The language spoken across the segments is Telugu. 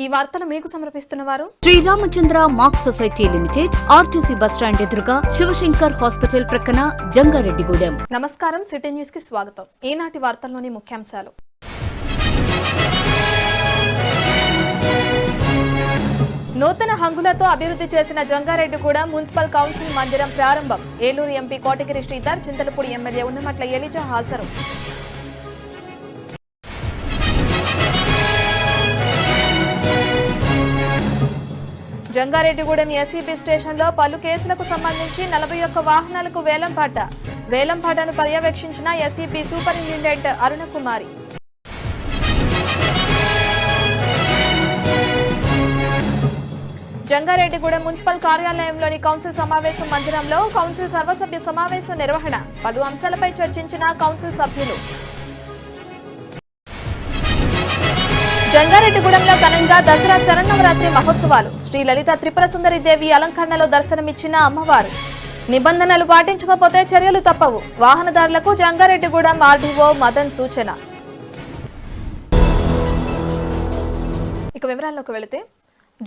ఈ వార్తలు మీకు సమర్పిస్తున్నవారు Sriramachandra mark society limited, RTC bus stand ఎదురుగా, శివశంకర్ హాస్పిటల్ ప్రక్కన, జంగారెడ్డిగూడెం. నమస్కారం, సిటీ న్యూస్ కి స్వాగతం. ఈనాటి వార్తల్లోని ముఖ్యాంశాలు. నూతన హంగులతో అభివృద్ధి చేసిన జంగారెడ్డిగూడెం మున్సిపల్ కౌన్సిల్ మందిరం ప్రారంభం. ఏలూరు ఎంపీ కోటగిరి శ్రీధర్, చింతలపూడి ఎమ్మెల్యే ఉన్నమట్ల ఎలిజా హాజరు. జంగారెడ్డిగూడెం ఎస్ఈబీ స్టేషన్లో పలు కేసులకు సంబంధించి 41 వాహనాలకు వేలంపాట. వేలంపాటను పర్యవేక్షించిన SEB superintendent Arunakumari. Jangareddygudem municipal కార్యాలయంలోని కౌన్సిల్ సమావేశం మందిరంలో కౌన్సిల్ సర్వసభ్య సమావేశం నిర్వహణ. పలు అంశాలపై చర్చించిన కౌన్సిల్ సభ్యులు. జంగారెడ్డిగూడెంలో ఘనంగా దసరా శరన్నవరాత్రి మహోత్సవాలు. శ్రీ లలిత త్రిపుర సుందరి దేవి అలంకరణలో దర్శనమిచ్చిన అమ్మవారు. నిబంధనలు పాటించకపోతే చర్యలు తప్పవు. వాహనదారులకు జంగారెడ్డిగూడెం ఆర్డీఓ మదన్ సూచన. ఇక వివరాల్లోకి వెళితే,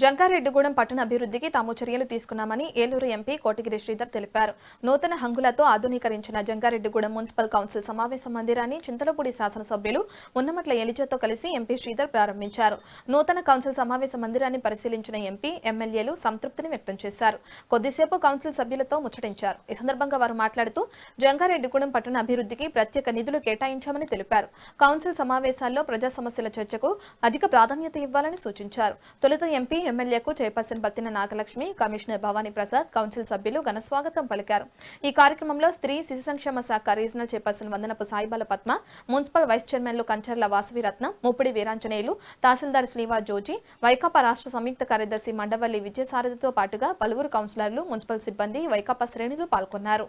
జంగారెడ్డిగూడెం పట్టణ అభివృద్ధికి తాము చర్యలు తీసుకున్నామని ఏలూరు ఎంపీ కోటగిరి శ్రీధర్ తెలిపారు. నూతన హంగులతో ఆధునీకరించిన జంగారెడ్డిగూడెం మున్సిపల్ కౌన్సిల్ సమావేశ మందిరాన్ని చింతలపూడి శాసనసభ్యులు ఉన్నమట్ల ఎలిజాతో కలిసి ఎంపీ శ్రీధర్ ప్రారంభించారు. నూతన కౌన్సిల్ సమావేశ మందిరాన్ని పరిశీలించిన ఎంపీ, ఎమ్మెల్యేలు సంతృప్తిని వ్యక్తం చేశారు. కొద్దిసేపు కౌన్సిల్ సభ్యులతో ముచ్చటించారు. ఈ సందర్భంగా వారు మాట్లాడుతూ జంగారెడ్డిగూడెం పట్టణ అభివృద్ధికి ప్రత్యేక నిధులు కేటాయించామని తెలిపారు. కౌన్సిల్ సమావేశాల్లో ప్రజా సమస్యల చర్చకు అధిక ప్రాధాన్యత ఇవ్వాలని సూచించారు. తొలుత ఎంపీ, ఎమ్మెల్యేకు chairperson Battina Nagalakshmi, commissioner Bhavani Prasad, council సభ్యులు ఘనస్వాగతం పలికారు. ఈ కార్యక్రమంలో స్త్రీ శిశు సంక్షేమ శాఖ regional chairperson Vandanapu సాయిబాల Padma, municipal vice చైర్మన్లు కంచర్ల వాసవిరత్న, ముప్పిడి వీరాంజనేయులు, తహసీల్దార్ శ్రీవా జోజీ, వైకాపా రాష్ట్ర సంయుక్త కార్యదర్శి మండవల్లి విజయసారథితో పాటుగా పలువురు కౌన్సిలర్లు, మున్సిపల్ సిబ్బంది, వైకాపా శ్రేణులు పాల్గొన్నారు.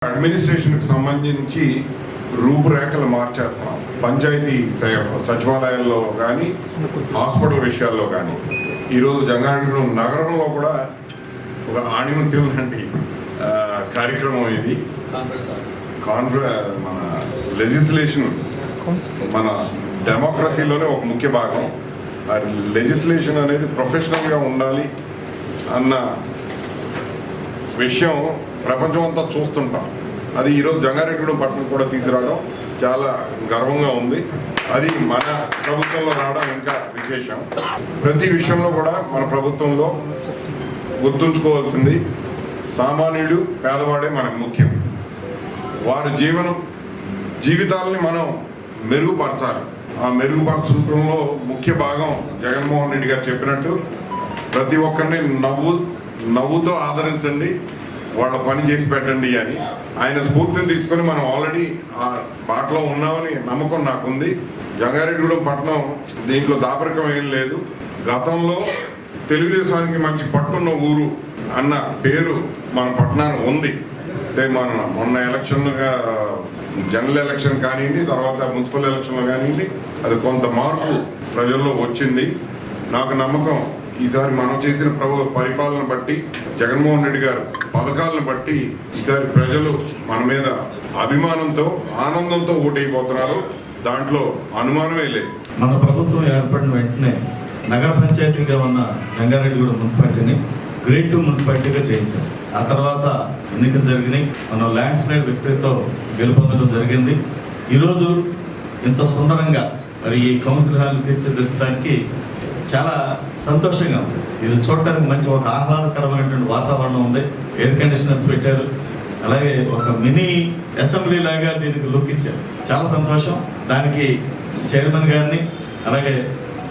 అడ్మినిస్ట్రేషన్కి సంబంధించి రూపురేఖలు మార్చేస్తాం. పంచాయతీ సచివాలయాల్లో కానీ, హాస్పిటల్ విషయాల్లో కానీ. ఈరోజు జంగారెడ్డిగూడెం నగరంలో కూడా ఒక ఆణిముత్యం లాంటి కార్యక్రమం ఇది. మన లెజిస్లేషన్, మన డెమోక్రసీలోనే ఒక ముఖ్య భాగం. ఆ లెజిస్లేషన్ అనేది ప్రొఫెషనల్గా ఉండాలి అన్న విషయం ప్రపంచం అంతా చూస్తుంటాం. అది ఈరోజు జంగారెడ్డిగూడెం పట్టణం కూడా తీసుకురావడం చాలా గర్వంగా ఉంది. అది మన ప్రభుత్వంలో రావడం ఇంకా విశేషం. ప్రతి విషయంలో కూడా మన ప్రభుత్వంలో గుర్తుంచుకోవాల్సింది సామాన్యుడు, పేదవాడే మనకు ముఖ్యం. వారి జీవితాలని మనం మెరుగుపరచాలి. ఆ మెరుగుపరచడంలో ముఖ్య భాగం జగన్మోహన్ రెడ్డి గారు చెప్పినట్టు ప్రతి ఒక్కరిని నవ్వుతో ఆదరించండి, వాళ్ళ పని చేసి పెట్టండి అని ఆయన స్ఫూర్తిని తీసుకొని మనం ఆల్రెడీ ఆ బాటలో ఉన్నామని నమ్మకం నాకుంది. జంగారెడ్డిగూడెం పట్టణం దీంట్లో దాపరికం ఏం లేదు. గతంలో తెలుగుదేశానికి మంచి పట్టున్న ఊరు అన్న పేరు మన పట్టణానికి ఉంది. మన మొన్న ఎలక్షన్గా జనరల్ ఎలక్షన్ కానివ్వండి, తర్వాత మున్సిపల్ ఎలక్షన్లో కానివ్వండి, అది కొంత మార్పు ప్రజల్లో వచ్చింది. నాకు నమ్మకం ఈసారి మనం చేసిన పరిపాలన బట్టి, జగన్మోహన్ రెడ్డి గారు పథకాలను బట్టి ఈసారి ప్రజలు మన మీద అభిమానంతో, ఆనందంతో ఓటైపోతున్నారు. దాంట్లో అనుమానమే లేదు. మన ప్రభుత్వం ఏర్పడిన వెంటనే నగర పంచాయతీగా ఉన్న జంగారెడ్డిగూడెం మున్సిపాలిటీని గ్రేడ్ 2 మున్సిపాలిటీగా చేయించారు. ఆ తర్వాత ఎన్నికలు జరిగినాయి. మనం ల్యాండ్ స్లైడ్ వ్యక్తితో గెలుపొందడం జరిగింది. ఈరోజు ఇంత సుందరంగా మరి ఈ కౌన్సిల్ హాల్ తీర్చిదిద్దడానికి చాలా సంతోషంగా ఉంది. ఇది చూడటానికి మంచి ఒక ఆహ్లాదకరమైనటువంటి వాతావరణం ఉంది. ఎయిర్ కండిషనర్స్ పెట్టారు. అలాగే ఒక మినీ అసెంబ్లీ లాగా దీనికి లుక్ ఇచ్చారు. చాలా సంతోషం. దానికి చైర్మన్ గారిని అలాగే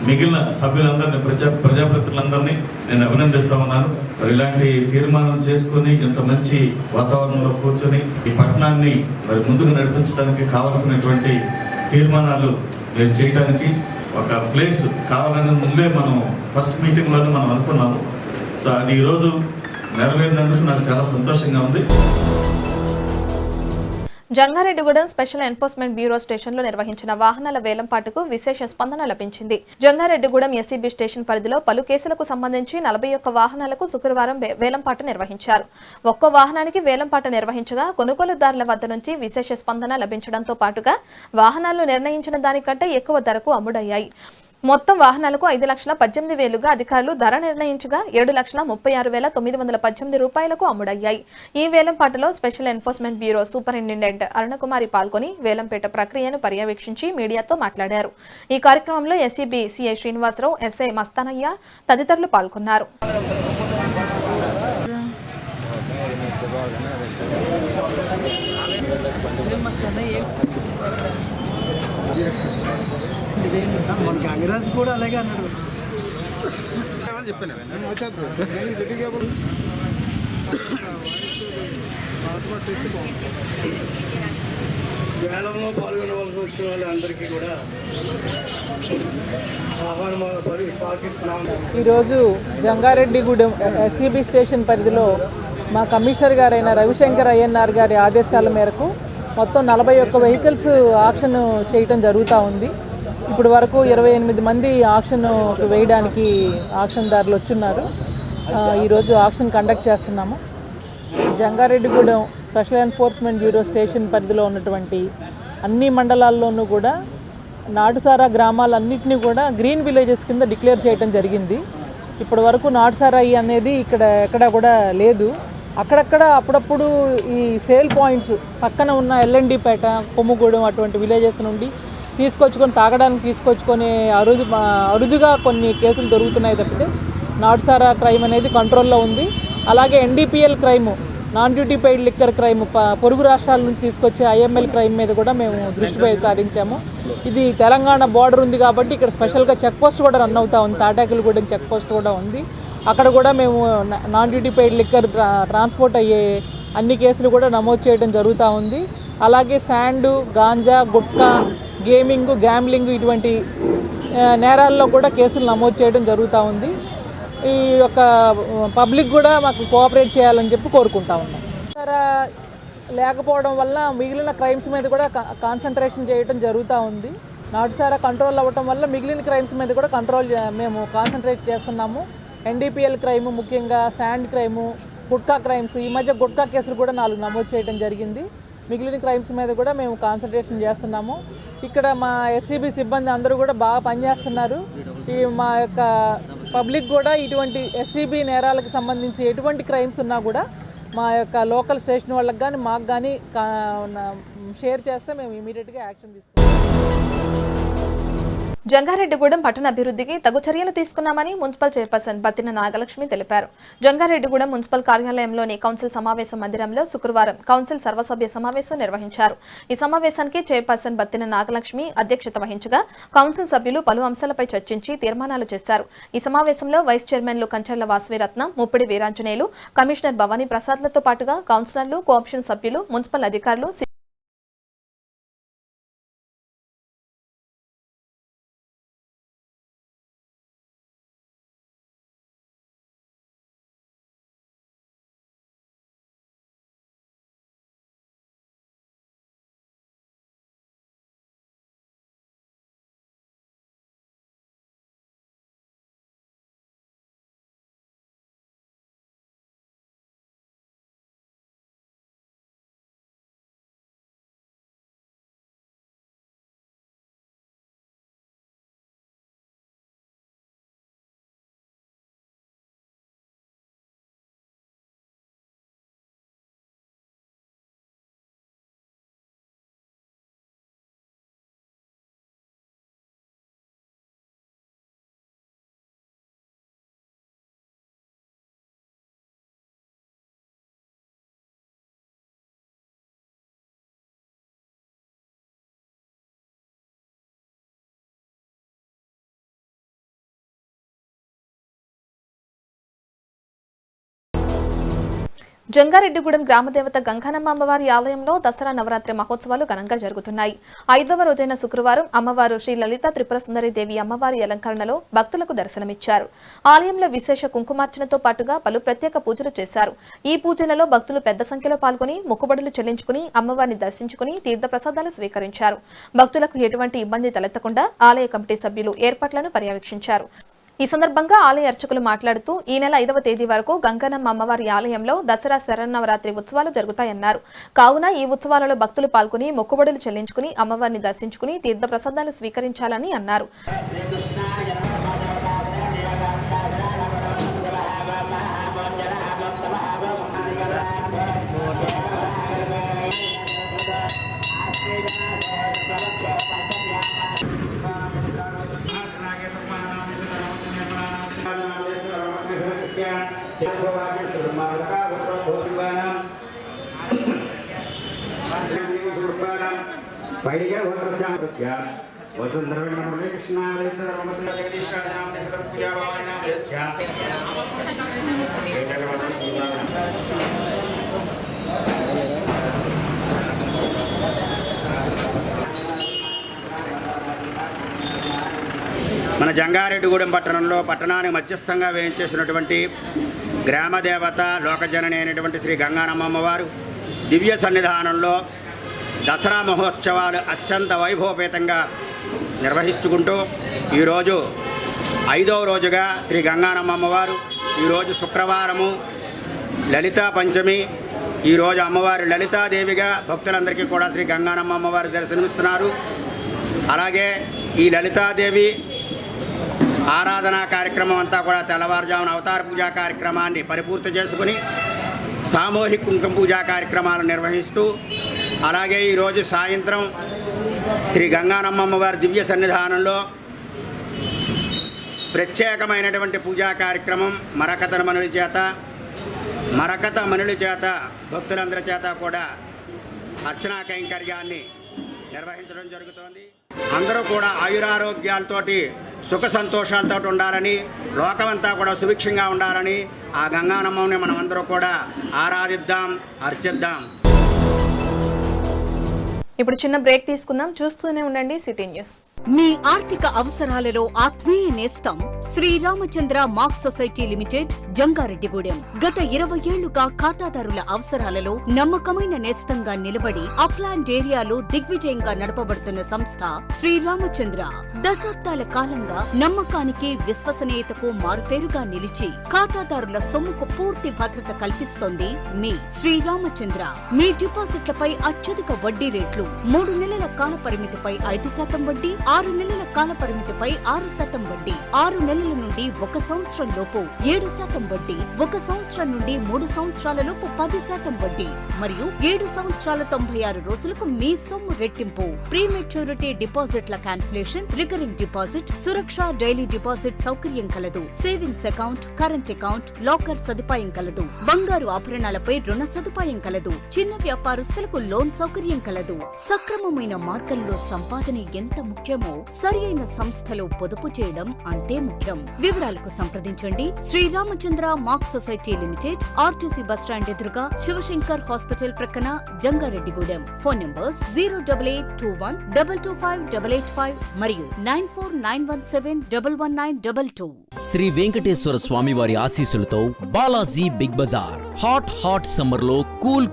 మిగిలిన సభ్యులందరినీ ప్రజాప్రతినిధులందరినీ నేను అభినందిస్తూ ఉన్నాను. మరి ఇలాంటి తీర్మానం చేసుకుని ఇంత మంచి వాతావరణంలో కూర్చొని ఈ పట్టణాన్ని మరి ముందుకు నడిపించడానికి కావాల్సినటువంటి తీర్మానాలు మీరు చేయడానికి ఒక ప్లేస్ కావాలని ముందే మనం ఫస్ట్ మీటింగ్లోనే మనం అనుకున్నాము. సో అది ఈరోజు నెరవేరినందుకు నాకు చాలా సంతోషంగా ఉంది. జంగారెడ్డిగూడెం స్పెషల్ ఎన్ఫోర్స్మెంట్ బ్యూరో స్టేషన్లో నిర్వహించిన వాహనాల వేలంపాటుకు విశేష స్పందన లభించింది. జంగారెడ్డిగూడెం ఎస్సీబీ స్టేషన్ పరిధిలో పలు కేసులకు సంబంధించి 41 వాహనాలకు శుక్రవారం వేలంపాట నిర్వహించారు. ఒక్కో వాహనానికి వేలంపాట నిర్వహించగా కొనుగోలుదారుల వద్ద నుంచి విశేష స్పందన లభించడంతో పాటుగా వాహనాలు నిర్ణయించిన దానికంటే ఎక్కువ ధరకు అమ్ముడయ్యాయి. మొత్తం వాహనాలకు 5,18,000గా అధికారులు ధర నిర్ణయించగా 7,36,918 రూపాయలకు అమ్ముడయ్యాయి. ఈ వేలంపాటలో special enforcement bureau superintendent Arunakumari పాల్గొని వేలంపేట ప్రక్రియను పర్యవేక్షించి మీడియాతో మాట్లాడారు. ఈ కార్యక్రమంలో SCB CI Srinivasarao, SI Mastanaiah తదితరులు పాల్గొన్నారు. మన కాంగ్రెస్ కూడా అలాగే అన్నాడు. వేలంలో పాల్గొనవలసి వచ్చిన వాళ్ళందరికీ కూడా ఈరోజు జంగారెడ్డిగూడెం ఎస్సీబీ స్టేషన్ పరిధిలో మా కమిషనర్ గారైన రవిశంకర్ అయ్యన్నార్ గారి ఆదేశాల మేరకు మొత్తం 41 వెహికల్స్ ఆక్షన్ చేయటం జరుగుతూ ఉంది. ఇప్పుడు వరకు 28 మంది ఆక్షన్ వేయడానికి ఆక్షన్దారులు వచ్చున్నారు. ఈరోజు ఆక్షన్ కండక్ట్ చేస్తున్నాము. Jangareddygudem special enforcement bureau station పరిధిలో ఉన్నటువంటి అన్ని మండలాల్లోనూ కూడా నాటుసారా గ్రామాలన్నింటినీ కూడా గ్రీన్ విలేజెస్ కింద డిక్లేర్ చేయడం జరిగింది. ఇప్పటి వరకు నాటుసారాయి అనేది ఇక్కడ ఎక్కడా కూడా లేదు. అక్కడక్కడ అప్పుడప్పుడు ఈ సేల్ పాయింట్స్ పక్కన ఉన్న ఎల్ఎన్డి పేట, కొమ్ముగూడెం అటువంటి విలేజెస్ నుండి తాగడానికి తీసుకొచ్చుకొని అరుదుగా కొన్ని కేసులు దొరుకుతున్నాయి తప్పితే నాటుసారా క్రైమ్ అనేది కంట్రోల్లో ఉంది. అలాగే NDPL crime, non duty paid liquor crime, పొరుగు రాష్ట్రాల నుంచి తీసుకొచ్చే ఐఎంఎల్ క్రైమ్ మీద కూడా మేము దృష్టి సారించాము. ఇది తెలంగాణ బార్డర్ ఉంది కాబట్టి ఇక్కడ స్పెషల్గా చెక్ పోస్ట్ కూడా రన్ అవుతూ ఉంది. తాటాకులగూడెం చెక్ పోస్ట్ కూడా ఉంది. అక్కడ కూడా మేము non duty paid liquor transport అయ్యే అన్ని కేసులు కూడా నమోదు చేయడం జరుగుతూ ఉంది. అలాగే sand, ganja, gutka, gaming, gambling ఇటువంటి నేరాల్లో కూడా కేసులు నమోదు చేయడం జరుగుతూ ఉంది. ఈ యొక్క పబ్లిక్ కూడా మాకు కోఆపరేట్ చేయాలని చెప్పి కోరుకుంటా ఉన్నాం. లేకపోవడం వల్ల మిగిలిన క్రైమ్స్ మీద కూడా కాన్సన్ట్రేషన్ చేయడం జరుగుతూ ఉంది. నాటుసారా కంట్రోల్ అవ్వటం వల్ల మిగిలిన క్రైమ్స్ మీద కూడా మేము కాన్సన్ట్రేట్ చేస్తున్నాము. ఎన్డీపీఎల్ క్రైము, ముఖ్యంగా శాండ్ క్రైము, గుట్కా క్రైమ్స్, ఈ మధ్య గుట్కా కేసులు కూడా 4 నమోదు చేయడం జరిగింది. మిగిలిన క్రైమ్స్ మీద కూడా మేము కాన్సన్ట్రేషన్ చేస్తున్నాము. ఇక్కడ మా ఎస్సీబీ సిబ్బంది అందరూ కూడా బాగా పనిచేస్తున్నారు. ఈ మా యొక్క పబ్లిక్ కూడా ఇటువంటి ఎస్సీబీ నేరాలకు సంబంధించి ఎటువంటి క్రైమ్స్ ఉన్నా కూడా మా యొక్క లోకల్ స్టేషన్ వాళ్ళకి కానీ మాకు కానీ షేర్ చేస్తే మేము ఇమీడియట్గా యాక్షన్ తీసుకుంటాం. జంగారెడ్డిగూడెం పట్టణ అభివృద్ధికి తగు చర్యలు తీసుకున్నామని మున్సిపల్ చైర్పర్సన్ బత్తిన నాగలక్ష్మి తెలిపారు. జంగారెడ్డిగూడెం మున్సిపల్ కార్యాలయంలోని కౌన్సిల్ సమావేశ మందిరంలో శుక్రవారం కౌన్సిల్ సర్వసభ్య సమావేశం నిర్వహించారు. ఈ సమావేశానికి చైర్పర్సన్ బత్తిన నాగలక్ష్మి అధ్యక్షత వహించగా కౌన్సిల్ సభ్యులు పలు అంశాలపై చర్చించి తీర్మానాలు చేశారు. ఈ సమావేశంలో వైస్ చైర్మన్లు కంచర్ల వాసవిరత్నం, ముప్పిడి వీరాంజనేయులు, కమిషనర్ భవానీ ప్రసాద్లతో పాటుగా కౌన్సిలర్లు, కోఆప్షన్ సభ్యులు, మున్సిపల్ అధికారులు జంగారెడ్డిగూడెం గ్రామదేవత గంగానమ్మ అమ్మవారి ఆలయంలో దసరా నవరాత్రి మహోత్సవాలు ఘనంగా జరుగుతున్నాయి. 5వ రోజైన శుక్రవారం అమ్మవారు శ్రీ లలిత త్రిపుర సుందరి దేవి అమ్మవారి అలంకరణలో భక్తులకు దర్శనమిచ్చారు. ఆలయంలో విశేష కుంకుమార్చనతో పాటుగా పలు ప్రత్యేక పూజలు చేశారు. ఈ పూజలలో భక్తులు పెద్ద సంఖ్యలో పాల్గొని మొక్కుబడులు చెల్లించుకుని అమ్మవారిని దర్శించుకుని తీర్థప్రసాదాలు స్వీకరించారు. భక్తులకు ఎటువంటి ఇబ్బంది తలెత్తకుండా ఆలయ కమిటీ సభ్యులు ఏర్పాట్లను పర్యవేక్షించారు. ఈ సందర్భంగా ఆలయ అర్చకులు మాట్లాడుతూ ఈ నెల 5వ తేదీ వరకు గంగానమ్మ అమ్మవారి ఆలయంలో దసరా శరన్నవరాత్రి ఉత్సవాలు జరుగుతాయన్నారు. కావున ఈ ఉత్సవాలలో భక్తులు పాల్గొని మొక్కుబడులు చెల్లించుకుని అమ్మవారిని దర్శించుకుని తీర్థప్రసాదాలు స్వీకరించాలని అన్నారు. మన జంగారెడ్డిగూడెం పట్టణంలో పట్టణానికి మధ్యస్థంగా వేయించేసినటువంటి గ్రామదేవత లోకజనని అయినటువంటి శ్రీ గంగానమ్మ అమ్మవారు దివ్య సన్నిధానంలో దసరా మహోత్సవాలు అత్యంత వైభవపేతంగా నిర్వహించుకుంటూ ఈరోజు 5వ రోజుగా శ్రీ గంగానమ్మ అమ్మవారు ఈరోజు శుక్రవారము లలితా పంచమి. ఈరోజు అమ్మవారు లలితాదేవిగా భక్తులందరికీ కూడా శ్రీ గంగానమ్మ అమ్మవారు దర్శనమిస్తున్నారు. అలాగే ఈ లలితాదేవి ఆరాధనా కార్యక్రమం అంతా కూడా తెల్లవారుజామున అవతార పూజా కార్యక్రమాన్ని పరిపూర్తి చేసుకుని సామూహిక కుంకుమ పూజా కార్యక్రమాలు నిర్వహిస్తూ అలాగే ఈరోజు సాయంత్రం శ్రీ గంగానమ్మ అమ్మవారి దివ్య సన్నిధానంలో ప్రత్యేకమైనటువంటి పూజా కార్యక్రమం మరకత మనుల చేత భక్తులందరి చేత కూడా అర్చనా కైంకర్యాన్ని నిర్వహించడం జరుగుతోంది. అందరూ కూడా ఆయురారోగ్యాలతోటి సుఖ సంతోషాలతో ఉండాలని, లోకమంతా కూడా సుభిక్షంగా ఉండాలని ఆ గంగానమ్మని మనం అందరూ కూడా ఆరాధిద్దాం, అర్చిద్దాం. ఇప్పుడు చిన్న బ్రేక్ తీసుకుందాం. చూస్తూనే ఉండండి సిటీ న్యూస్. మీ ఆర్థిక అవసరాలలో ఆత్మీయ నేస్తం Sriramachandra mark society limited Jangareddygudem. గత 20 ఏళ్లుగా ఖాతాదారుల అవసరాలలో నమ్మకమైన నేస్తంగా నిలబడి అప్లాండ్ ఏరియాలో దిగ్విజయంగా నడపబడుతున్న సంస్థ శ్రీరామచంద్ర. దశాబ్దాల కాలంగా నమ్మకానికి విశ్వసనీయతకు మారుపేరుగా నిలిచి ఖాతాదారుల సొమ్ముకు పూర్తి భద్రత కల్పిస్తోంది మీ శ్రీరామచంద్ర. మీ డిపాజిట్లపై అత్యధిక వడ్డీ రేట్లు, 3 నెలల కాల పరిమితిపై 5% వడ్డీ, 6 నెలల కాల పరిమితిపై 6% వడ్డీ, 6 నెలల నుండి 1 సంవత్సరం లోపు 7% వడ్డీ, 1 సంవత్సరం నుండి 3 సంవత్సరాల లోపు 10% వడ్డీ మరియు 7 సంవత్సరాల 96 రోజులకు మీ సొమ్ము రెట్టింపు. ప్రీమెచ్యూరిటీ డిపాజిట్ల క్యాన్సిలేషన్, రికరింగ్ డిపాజిట్, సురక్ష డైలీ డిపాజిట్ సౌకర్యం కలదు. Savings account, current account, locker సదుపాయం కలదు. బంగారు ఆభరణాలపై రుణ సదుపాయం కలదు. చిన్న వ్యాపారస్తులకు లోన్ సౌకర్యం కలదు. సక్రమమైన మార్గంలో సంపాదన ఎంత ముఖ్యమో సరియైన సంస్థలో పొదుపు చేయడం అంతే ముఖ్యం. వివరాలకు సంప్రదించండి Sriramachandra mark society limited, RTC bus stand ఎదురుగా, శివశంకర్ హాస్పిటల్ ప్రక్కన, జంగారెడ్డిగూడెం. ఫోన్ నంబర్స్ 08821 225 885 మరియు 9491711922. శ్రీ వెంకటేశ్వర స్వామి వారి ఆశీస్సులతో Balaji big bazaar hot summer లో కూల్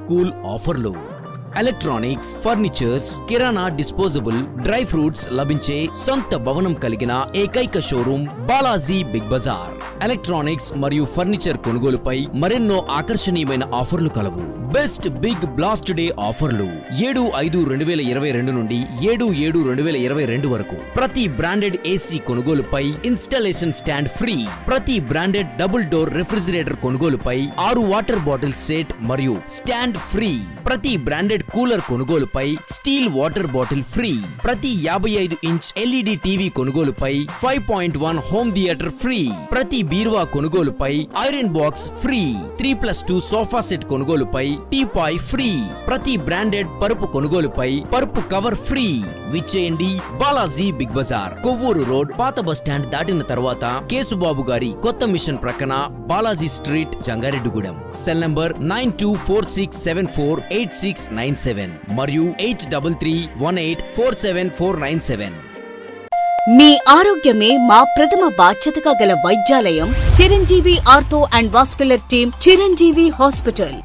ఆఫర్లు. ఎలక్ట్రానిక్స్, ఫర్నిచర్స్, కిరాణా, డిస్పోజబుల్, డ్రై ఫ్రూట్స్ లభించే సొంత భవనం కలిగిన ఏకైక showroom Balaji big bazaar. Electronics మరియు ఫర్నిచర్ కొనుగోలుపై మరెన్నో ఆకర్షణీయమైన ఆఫర్లు కలవు. బెస్ట్ బిగ్ బ్లాస్ట్ డే ఆఫర్లు 7/5/2022 నుండి 7/7/2022 వరకు. ప్రతి బ్రాండెడ్ ఏసీ కొనుగోలుపై ఇన్స్టాలేషన్ స్టాండ్ ఫ్రీ. ప్రతి బ్రాండెడ్ డబుల్ డోర్ రెఫ్రిజిరేటర్ కొనుగోలుపై 6 వాటర్ బాటిల్ సెట్ మరియు స్టాండ్ ఫ్రీ. ప్రతి బ్రాండెడ్ కూలర్ కొనుగోలుపై స్టీల్ వాటర్ బాటిల్ ఫ్రీ. ప్రతి 55 ఇంచ్ LED టీవీ కొనుగోలుపై 5.1 హోమ్ థియేటర్ ఫ్రీ. ప్రతి బీరువా కొనుగోలుపై iron box free, 3+2 sofa set కొనుగోలుపై టీపాయ్ ఫ్రీ, ప్రతి బ్రాండెడ్ పరుపు కొనుగోలుపై పరుపు కవర్ ఫ్రీ. విచ్చేయండి Balaji big Bazaar, Kovvuru road, పాత బస్ స్టాండ్ దాటిన తర్వాత కేసుబాబు గారి కొత్త మిషన్ ప్రక్కన, Balaji street, Jangareddygudem. Cell number 9246748697 మరియు 8331847497. మీ ఆరోగ్యమే మా ప్రథమ బాధ్యతగా గల వైద్యాలయం Chiranjeevi ortho and vascular team, Chiranjeevi hospital.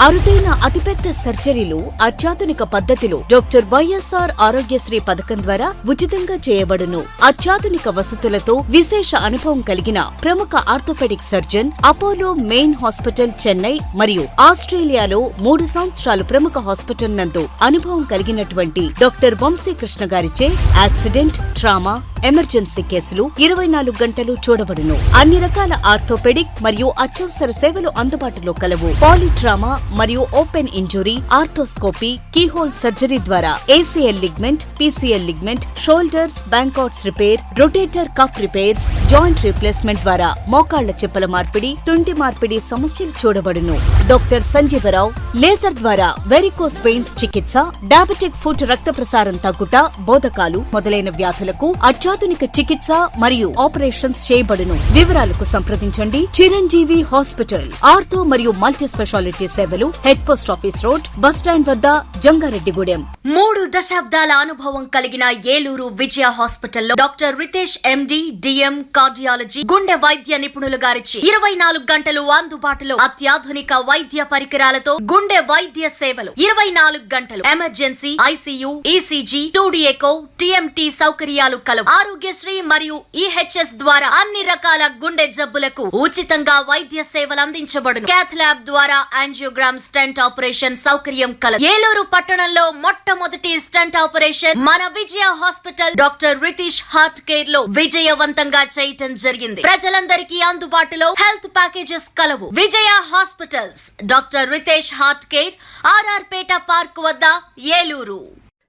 అరుదైన అతిపెద్ద సర్జరీలు అత్యాధునిక పద్ధతిలో డాక్టర్ వైఎస్ఆర్ ఆరోగ్యశ్రీ పథకం ద్వారా ఉచితంగా చేయబడును. అత్యాధునిక వసతులతో విశేష అనుభవం కలిగిన ప్రముఖ orthopaedic surgeon, Apollo main hospital Chennai మరియు ఆస్ట్రేలియాలో 3 సంవత్సరాలు ప్రముఖ హాస్పిటల్ నందు అనుభవం కలిగినటువంటి డాక్టర్ వంశీకృష్ణ గారిచే యాక్సిడెంట్, ట్రామా, ఎమర్జెన్సీ కేసులు 24 గంటలు చూడబడును. అన్ని రకాల ఆర్థోపెడిక్ మరియు అత్యవసర సేవలు అందుబాటులో కలవు. పాలిట్రామా మరియు open injury, arthroscopy, keyhole surgery ద్వారా ACL ligament, PCL ligament, shoulders, Bankart's repair, rotator cuff repairs, joint replacement ద్వారా మోకాళ్ల చెప్పుల మార్పిడి, తుంటి మార్పిడి సమస్యలు చూడబడును. డాక్టర్ సంజీవరావు లేజర్ ద్వారా వెరికోస్ వెయిన్స్ చికిత్స, డయాబెటిక్ ఫుట్ రక్త ప్రసారం తగ్గుట, బోధకాలు మొదలైన వ్యాధులకు అత్యాధునిక చికిత్స మరియు ఆపరేషన్స్ చేయబడును. వివరాలకు సంప్రదించండి చిరంజీవి హాస్పిటల్. ఆర్థో మరియు మల్టీ స్పెషాలిటీ సేవలు head post office road, bus stand వద్ద, జంగారెడ్డిగూడెం. 3 దశాబ్దాల అనుభవం కలిగిన ఏలూరు విజయ హాస్పిటల్లో డాక్టర్ రితేష్ ఎండి, డిఎం, కార్డియాలజీ, గుండె వైద్య నిపుణులు గారిచి 24 గంటలు అందుబాటులో అత్యాధునిక వైద్య పరికరాలతో గుండె వైద్య సేవలు 24 గంటలు. Emergency, ICU, ECG, 2D echo, TMT సౌకర్యాలు కలవు. ఆరోగ్యశ్రీ మరియు ఈహెచ్ఎస్ ద్వారా అన్ని రకాల గుండె జబ్బులకు ఉచితంగా వైద్య సేవలు అందించబడును. క్యాథ్ ల్యాబ్ ద్వారా యాంజియోగ్రామ్, స్టెంట్ ఆపరేషన్ సౌకర్యం కలదు. ఏలూరు పట్టణంలో మొట్టమొదటి స్టెంట్ ఆపరేషన్ మన Vijaya hospital doctor Ritesh heart care లో విజయవంతంగా చేయటం జరిగింది. ప్రజలందరికీ అందుబాటులో హెల్త్ ప్యాకేజెస్ కలవు. Vijaya hospitals, doctor Ritesh heart care, RR Peta park వద్ద, ఏలూరు.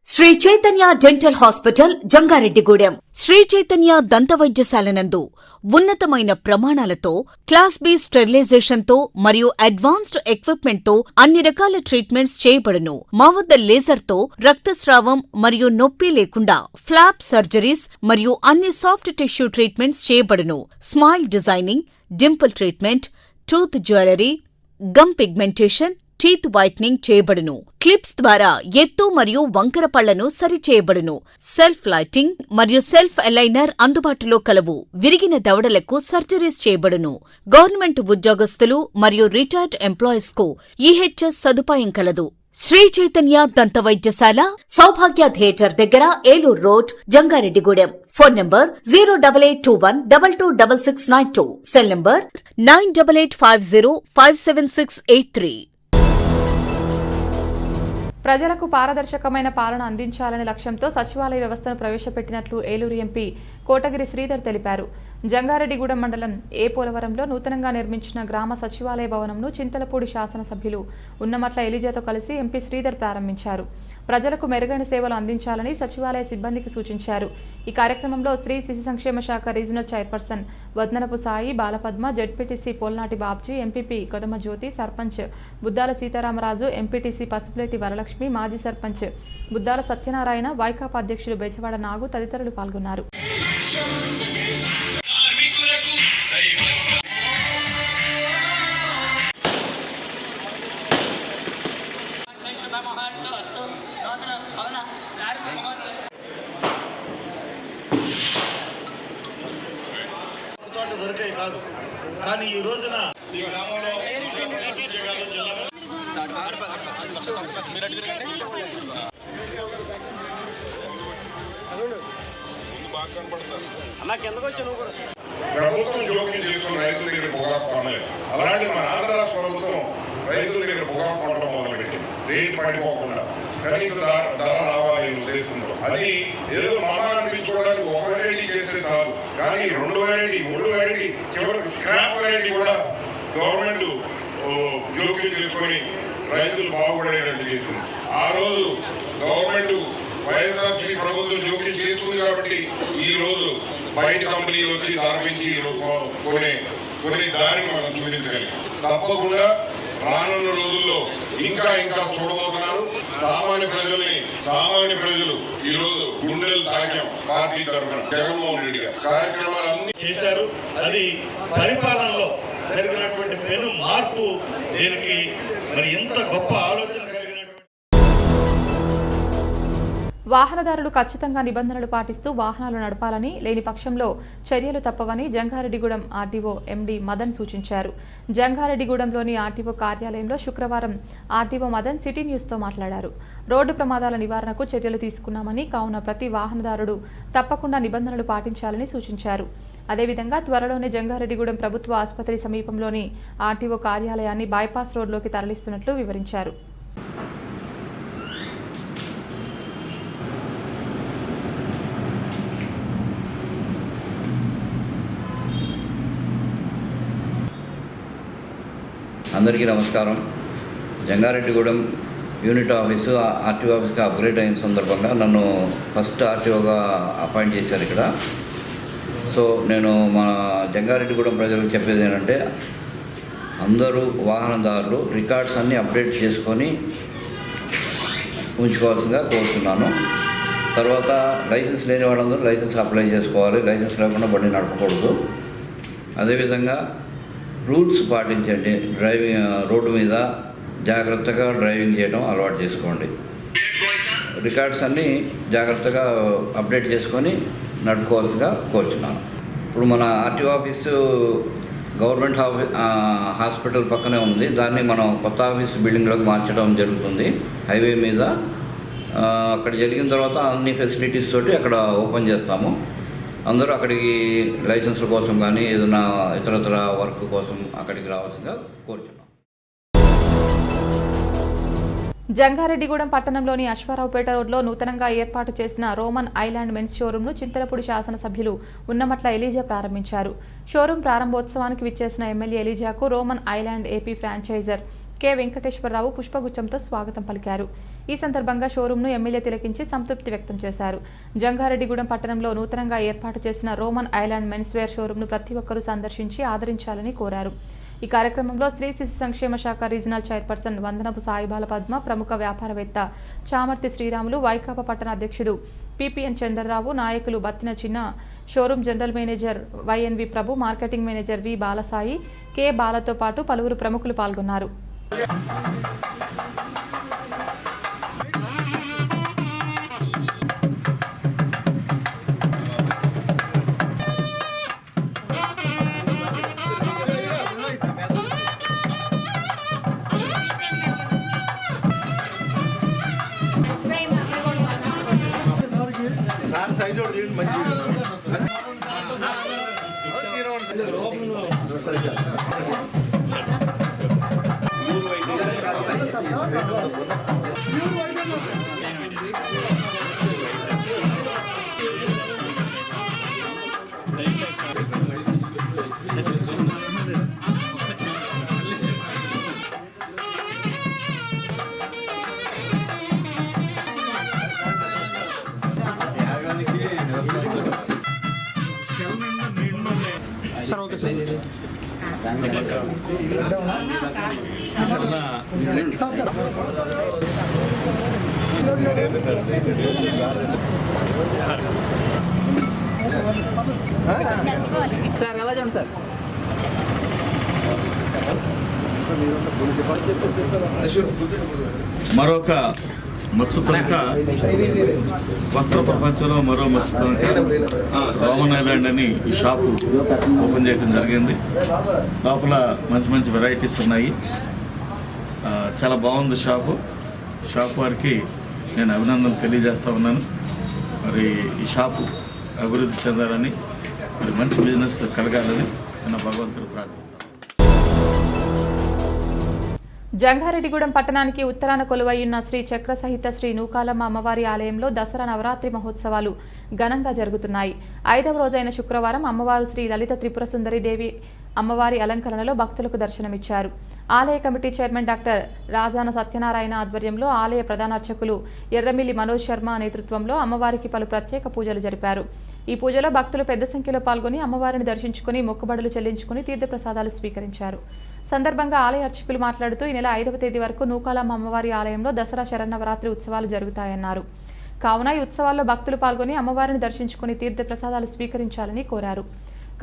Sri Chaitanya dental hospital, Jangareddygudem. శ్రీ చైతన్య దంత వైద్యశాల నందు ఉన్నతమైన ప్రమాణాలతో క్లాస్ బి స్టెరిలైజేషన్ తో మరియు అడ్వాన్స్డ్ ఎక్విప్మెంట్ తో అన్ని రకాల ట్రీట్మెంట్స్ చేయబడును. మా వద్ద లేజర్ తో రక్తస్రావం మరియు నొప్పి లేకుండా ఫ్లాప్ సర్జరీస్ మరియు అన్ని సాఫ్ట్ టిష్యూ ట్రీట్మెంట్స్ చేయబడును. Smile designing, dimple treatment, tooth jewellery, gum pigmentation, teeth whitening చేయబడును. క్లిప్స్ ద్వారా ఎత్తు మరియు వంకర పళ్లను సరిచేయబడును. సెల్ఫ్ లైటింగ్ మరియు సెల్ఫ్ అలైనర్ అందుబాటులో కలవు. విరిగిన దవడలకు సర్జరీస్ చేయబడును. గవర్నమెంట్ ఉద్యోగస్తులు మరియు రిటైర్డ్ ఎంప్లాయీస్ కు ఈహెచ్ఎస్ సదుపాయం కలదు. శ్రీ చైతన్య దంత వైద్యశాల, సౌభాగ్య థియేటర్ దగ్గర, Eluru road, Jangareddygudem. Phone number 08821226692. Cell number 9885057683. ప్రజలకు పారదర్శకమైన పాలన అందించాలనే లక్ష్యంతో సచివాలయ వ్యవస్థను ప్రవేశపెట్టినట్లు ఏలూరు ఎంపీ కోటగిరి శ్రీధర్ తెలిపారు. జంగారెడ్డిగూడెం మండలం ఏ పోలవరంలో నూతనంగా నిర్మించిన గ్రామ సచివాలయ భవనంను చింతలపూడి శాసనసభ్యులు ఉన్నమట్ల ఎలిజాతో కలిసి ఎంపీ శ్రీధర్ ప్రారంభించారు. ప్రజలకు మెరుగైన సేవలు అందించాలని సచివాలయ సిబ్బందికి సూచించారు. ఈ కార్యక్రమంలో స్త్రీ శిశు సంక్షేమ శాఖ regional chairperson Vaddanapu Sai, Balapadma, ZPTC Polnati Babji, MPP Kodama Jyothi, sarpanch Buddala Sitaramaraju, MPTC Pasupuleti Varalakshmi, మాజీ సర్పంచ్ బుద్దాల సత్యనారాయణ, వైకాపా అధ్యక్షులు బెజవాడ నాగు తదితరులు పాల్గొన్నారు. దొరికాయి కాదు, కానీ ఈ రోజున ఈ గ్రామంలో ప్రభుత్వం జోక్యం చేసుకున్న రైతుల దగ్గర పొగాకు కొనలేదు. అలాంటి మన ఆంధ్ర రాష్ట్ర ప్రభుత్వం రైతుల దగ్గర పొగాకు కొనడం మొదలుపెట్టింది. రేటు పడిపోకుండా కనీస ధర రావాలనే ఉద్దేశంతో. అది ఏదో మన అనిపించుకోవడానికి ఒక వెరైటీ చేస్తే చాలు, కానీ 2 వెరైటీ 3 వెరైటీ చివరికి స్క్రాప్ వెరైటీ కూడా గవర్నమెంట్ జోక్యం చేసుకొని రైతులు బాగుపడేటట్టు చేసింది. ఆ రోజు గవర్నమెంట్ వైఎస్ఆర్సీపీ ప్రభుత్వం జోక్యం చేస్తుంది కాబట్టి ఈ రోజు బయట కంపెనీలు వచ్చి ధర పెంచి కొనే కొనే దారి మనం చూపించగలిగాం. తప్పకుండా రానున్న రోజుల్లో ఇంకా చూడబోతున్నారు. సామాన్య ప్రజలు ఈ రోజు గుండెలు తాకాం. పార్టీ తరఫున జగన్మోహన్ రెడ్డి గారు కార్యక్రమాలన్నీ చేశారు. అది పరిపాలనలో జరిగినటువంటి పెను మార్పు. దీనికి మరి ఎంత గొప్ప ఆలోచన వాహనదారులు ఖచ్చితంగా నిబంధనలు పాటిస్తూ వాహనాలు నడపాలని, లేని పక్షంలో చర్యలు తప్పవని జంగారెడ్డిగూడెం ఆర్టీఓ ఎండీ మదన్ సూచించారు. జంగారెడ్డిగూడెంలోని ఆర్టీఓ కార్యాలయంలో శుక్రవారం ఆర్టీఓ మదన్ సిటీ న్యూస్తో మాట్లాడారు. రోడ్డు ప్రమాదాల నివారణకు చర్యలు తీసుకున్నామని, కావున ప్రతి వాహనదారుడు తప్పకుండా నిబంధనలు పాటించాలని సూచించారు. అదేవిధంగా త్వరలోనే జంగారెడ్డిగూడెం ప్రభుత్వ ఆసుపత్రి సమీపంలోని ఆర్టీఓ కార్యాలయాన్ని బైపాస్ రోడ్లోకి తరలిస్తున్నట్లు వివరించారు. అందరికీ నమస్కారం. జంగారెడ్డిగూడెం యూనిట్ ఆఫీసు ఆర్టీఓ ఆఫీస్గా అప్గ్రేడ్ అయిన సందర్భంగా నన్ను ఫస్ట్ ఆర్టీఓగా అపాయింట్ చేశారు ఇక్కడ. సో నేను మా జంగారెడ్డిగూడెం ప్రజలకు చెప్పేది ఏంటంటే, అందరూ వాహనదారులు రికార్డ్స్ అన్నీ అప్డేట్ చేసుకొని ఉంచుకోవాల్సిందిగా కోరుతున్నాను. తర్వాత లైసెన్స్ లేని వాళ్ళందరూ లైసెన్స్ అప్లై చేసుకోవాలి. లైసెన్స్ లేకుండా బండి నడపకూడదు. అదేవిధంగా రూల్స్ పాటించండి. రోడ్డు మీద జాగ్రత్తగా డ్రైవింగ్ చేయడం అలవాటు చేసుకోండి. రికార్డ్స్ అన్నీ జాగ్రత్తగా అప్డేట్ చేసుకొని నడుపుకోవాల్సిందిగా కోరుచున్నాను. ఇప్పుడు మన ఆర్టీఓ ఆఫీసు గవర్నమెంట్ హాస్పిటల్ పక్కనే ఉంది. దాన్ని మనం కొత్త ఆఫీస్ బిల్డింగ్లోకి మార్చడం జరుగుతుంది హైవే మీద. అక్కడ జరిగిన తర్వాత అన్ని ఫెసిలిటీస్ తోటి అక్కడ ఓపెన్ చేస్తాము. అందరూ అక్కడికి లైసెన్స్ల కోసం కానీ ఏదైనా ఇతరతర వర్క్ కోసం అక్కడికి రావాల్సిందిగా కోరుచున్నాం. జంగారెడ్డిగూడెం పట్టణంలోని అశ్వారావుపేట రోడ్లో నూతనంగా ఏర్పాటు చేసిన రోమన్ ఐలాండ్ మెన్స్ షోరూంను చింతలపూడి శాసనసభ్యులు ఉన్నమట్ల ఎలీజా ప్రారంభించారు. షోరూం ప్రారంభోత్సవానికి విచ్చేసిన ఎమ్మెల్యే ఎలీజాకు Roman Island AP franchiser K Venkateswararao పుష్పగుచ్చంతో స్వాగతం పలికారు. ఈ సందర్భంగా షోరూంను ఎమ్మెల్యే తిలకించి సంతృప్తి వ్యక్తం చేశారు. జంగారెడ్డిగూడెం పట్టణంలో నూతనంగా ఏర్పాటు చేసిన రోమన్ ఐలాండ్ మెన్స్ వేర్ షోరూంను ప్రతి ఒక్కరూ సందర్శించి ఆదరించాలని కోరారు. ఈ కార్యక్రమంలో స్త్రీ శిశు సంక్షేమ శాఖ రీజనల్ చైర్పర్సన్ వందనపు సాయిబాల పద్మ, ప్రముఖ వ్యాపారవేత్త చామర్తి శ్రీరాములు, వైకాపా పట్టణ అధ్యక్షుడు పిపిఎన్ చంద్రరావు, నాయకులు బత్తిన చిన్న, showroom general manager YNV Prabhu, marketing manager we Balasai, K బాలతో పాటు పలువురు ప్రముఖులు పాల్గొన్నారు. మరొక మత్స్యతనిక వస్త్ర ప్రపంచంలో మరో మత్స్యతనిక రోమన్ ఐలాండ్ అని ఈ షాపు ఓపెన్ చేయడం జరిగింది. లోపల మంచి మంచి వెరైటీస్ ఉన్నాయి. చాలా బాగుంది షాపు వారికి నేను అభినందనలు తెలియజేస్తా ఉన్నాను. మరి ఈ షాపు అభివృద్ధి చెందాలని, మరి మంచి బిజినెస్ కలగాలని నేను భగవంతుడు ప్రార్థిస్తాను. జంగారెడ్డిగూడెం పట్టణానికి ఉత్తరాన కొలువైయున్న శ్రీ చక్ర సహిత శ్రీ నూకాలమ్మ అమ్మవారి ఆలయంలో దసరా నవరాత్రి మహోత్సవాలు ఘనంగా జరుగుతున్నాయి. 5వ రోజైన శుక్రవారం అమ్మవారు శ్రీ లలిత త్రిపుర సుందరి దేవి అమ్మవారి అలంకరణలో భక్తులకు దర్శనమిచ్చారు. ఆలయ committee chairman doctor Rajana Satyanarayana ఆధ్వర్యంలో ఆలయ ప్రధాన అర్చకులు ఎర్రమిల్లి మనోజ్ శర్మ నేతృత్వంలో అమ్మవారికి పలు ప్రత్యేక పూజలు జరిపారు. ఈ పూజలో భక్తులు పెద్ద సంఖ్యలో పాల్గొని అమ్మవారిని దర్శించుకుని మొక్కుబడులు చెల్లించుకుని తీర్థప్రసాదాలు స్వీకరించారు. సందర్భంగా ఆలయ అర్చకులు మాట్లాడుతూ ఈ నెల 5వ తేదీ వరకు నూకాలమ్మ అమ్మవారి ఆలయంలో దసరా శరన్నవరాత్రి ఉత్సవాలు జరుగుతాయన్నారు. కావున ఈ ఉత్సవాల్లో భక్తులు పాల్గొని అమ్మవారిని దర్శించుకుని తీర్థప్రసాదాలు స్వీకరించాలని కోరారు.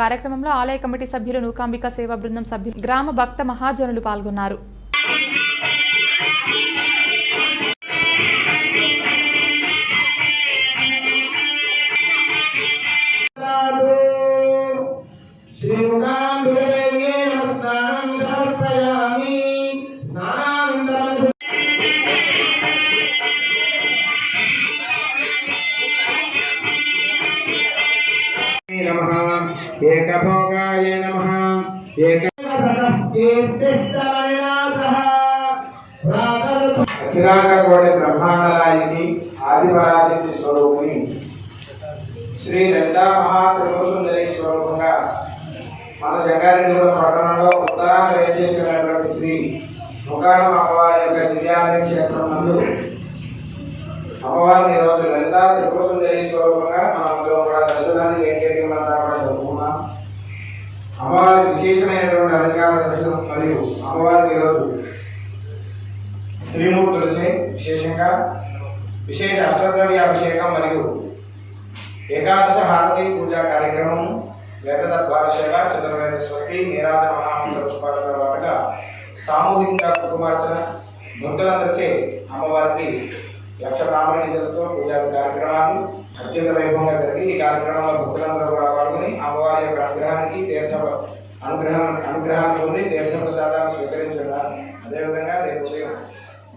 కార్యక్రమంలో ఆలయ కమిటీ సభ్యులు, నూకాంబిక సేవా బృందం సభ్యులు, గ్రామ భక్త మహాజనులు పాల్గొన్నారు. ఏకభోగాయ నమః అఖిలాండకోటి బ్రహ్మాండనాయకి ఆదిపరాశక్తి స్వరూపిణి శ్రీ లలితా మహాత్రిపురసుందరి స్వరూపంగా మన జంగారెడ్డిగూడెం పట్టణంలో ఉత్తరాన వేచేసినటువంటి శ్రీ నూకాలమ్మ అమ్మవారి యొక్క దివ్యాలయ క్షేత్రం నందు అమ్మవారిని ఈరోజు లలితా త్రిపురసుందరి స్వరూపంగా మనం కూడా దర్శనాన్ని వెంకటగిరిమంతా కూడా జరుపుకున్నాం. అమ్మవారి విశేషమైనటువంటి అలంకార దర్శనం మరియు అమ్మవారికి ఈరోజు స్త్రీమూర్తులచే విశేషంగా విశేష అష్టద్రవ్యాభిషేకం మరియు ఏకాదశ హారతి పూజా కార్యక్రమం, వేద దర్బారశేఖ, చతుర్వేద స్వస్తి, నీరాజన మహామంత్ర పుష్పాల తర్వాతగా సామూహికంగా కుటుంబార్చన భక్తులందరిచే అమ్మవారికి లక్ష తామర నిధులతో పూజా కార్యక్రమాలు అత్యంత వైభవంగా జరిగి ఈ కార్యక్రమంలో భక్తులందరూ కూడా పాల్గొని అమ్మవారి యొక్క అనుగ్రహానికి అనుగ్రహాన్ని పొంది తీర్థ ప్రసాదాలు స్వీకరించగా, అదేవిధంగా రేపు ఉదయం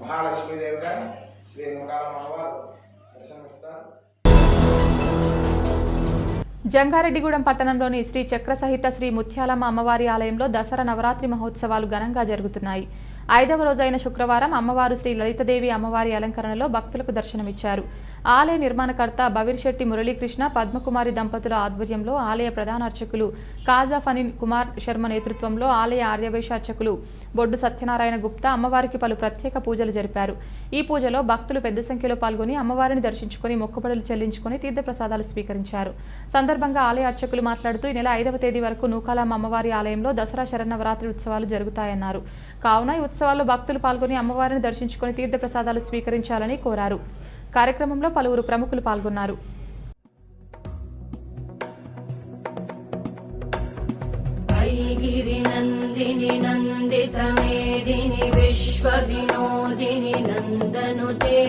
మహాలక్ష్మీదేవిగా శ్రీ నూకాలమ్మ అమ్మవారు దర్శనమిస్తారు. జంగారెడ్డిగూడెం పట్టణంలోని శ్రీ చక్ర సహిత శ్రీ ముత్యాలమ్మ అమ్మవారి ఆలయంలో దసరా నవరాత్రి మహోత్సవాలు ఘనంగా జరుగుతున్నాయి. 5వ రోజైన శుక్రవారం అమ్మవారు శ్రీ లలితదేవి అమ్మవారి అలంకరణలో భక్తులకు దర్శనమిచ్చారు. ఆలయ నిర్మాణకర్త బవిర్శెట్టి మురళీకృష్ణ, పద్మకుమారి దంపతుల ఆధ్వర్యంలో ఆలయ ప్రధాన అర్చకులు కాజా ఫణి కుమార్ శర్మ నేతృత్వంలో ఆలయ ఆర్యవైశ్య అర్చకులు బొడ్డు సత్యనారాయణ గుప్తా అమ్మవారికి పలు ప్రత్యేక పూజలు జరిపారు. ఈ పూజలో భక్తులు పెద్ద సంఖ్యలో పాల్గొని అమ్మవారిని దర్శించుకుని మొక్కుబడులు చెల్లించుకుని తీర్థప్రసాదాలు స్వీకరించారు. సందర్భంగా ఆలయ అర్చకులు మాట్లాడుతూ ఈ నెల 5వ తేదీ వరకు నూకాలమ్మ అమ్మవారి ఆలయంలో దసరా శరన్నవరాత్రి ఉత్సవాలు జరుగుతాయన్నారు. కావున ఈ ఉత్సవాల్లో భక్తులు పాల్గొని అమ్మవారిని దర్శించుకుని తీర్థప్రసాదాలు స్వీకరించాలని కోరారు. కార్యక్రమంలో పలువురు ప్రముఖులు పాల్గొన్నారు. गिरिनन्दिनि नन्दितमेदिनि विश्वविनोदिनि नन्दनुते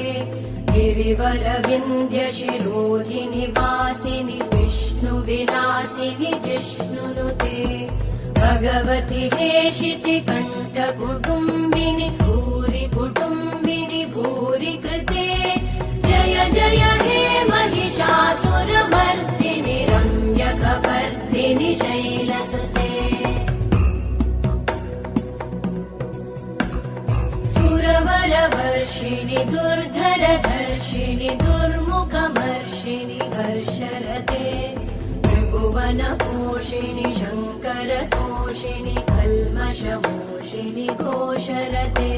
गिरिवरविन्ध्यशिरोधिनि वासिनि विष्णुविलासिनि जिष्णुनुते भगवति हेशिति कण्ठकुटुम्बिनि भूरि कुटुम्बिनि भूरि कृते जय जय हे महिषासुरमर्दिनि रम्यकपर्दिनि शैलसुते सुरवरवर्षिणि दुर्धरधर्षिणि दुर्मुखमर्षिणि हर्षरते त्रिभुवनपोषिणि शङ्करतोषिणि कल्मषमोषिणि घोषरते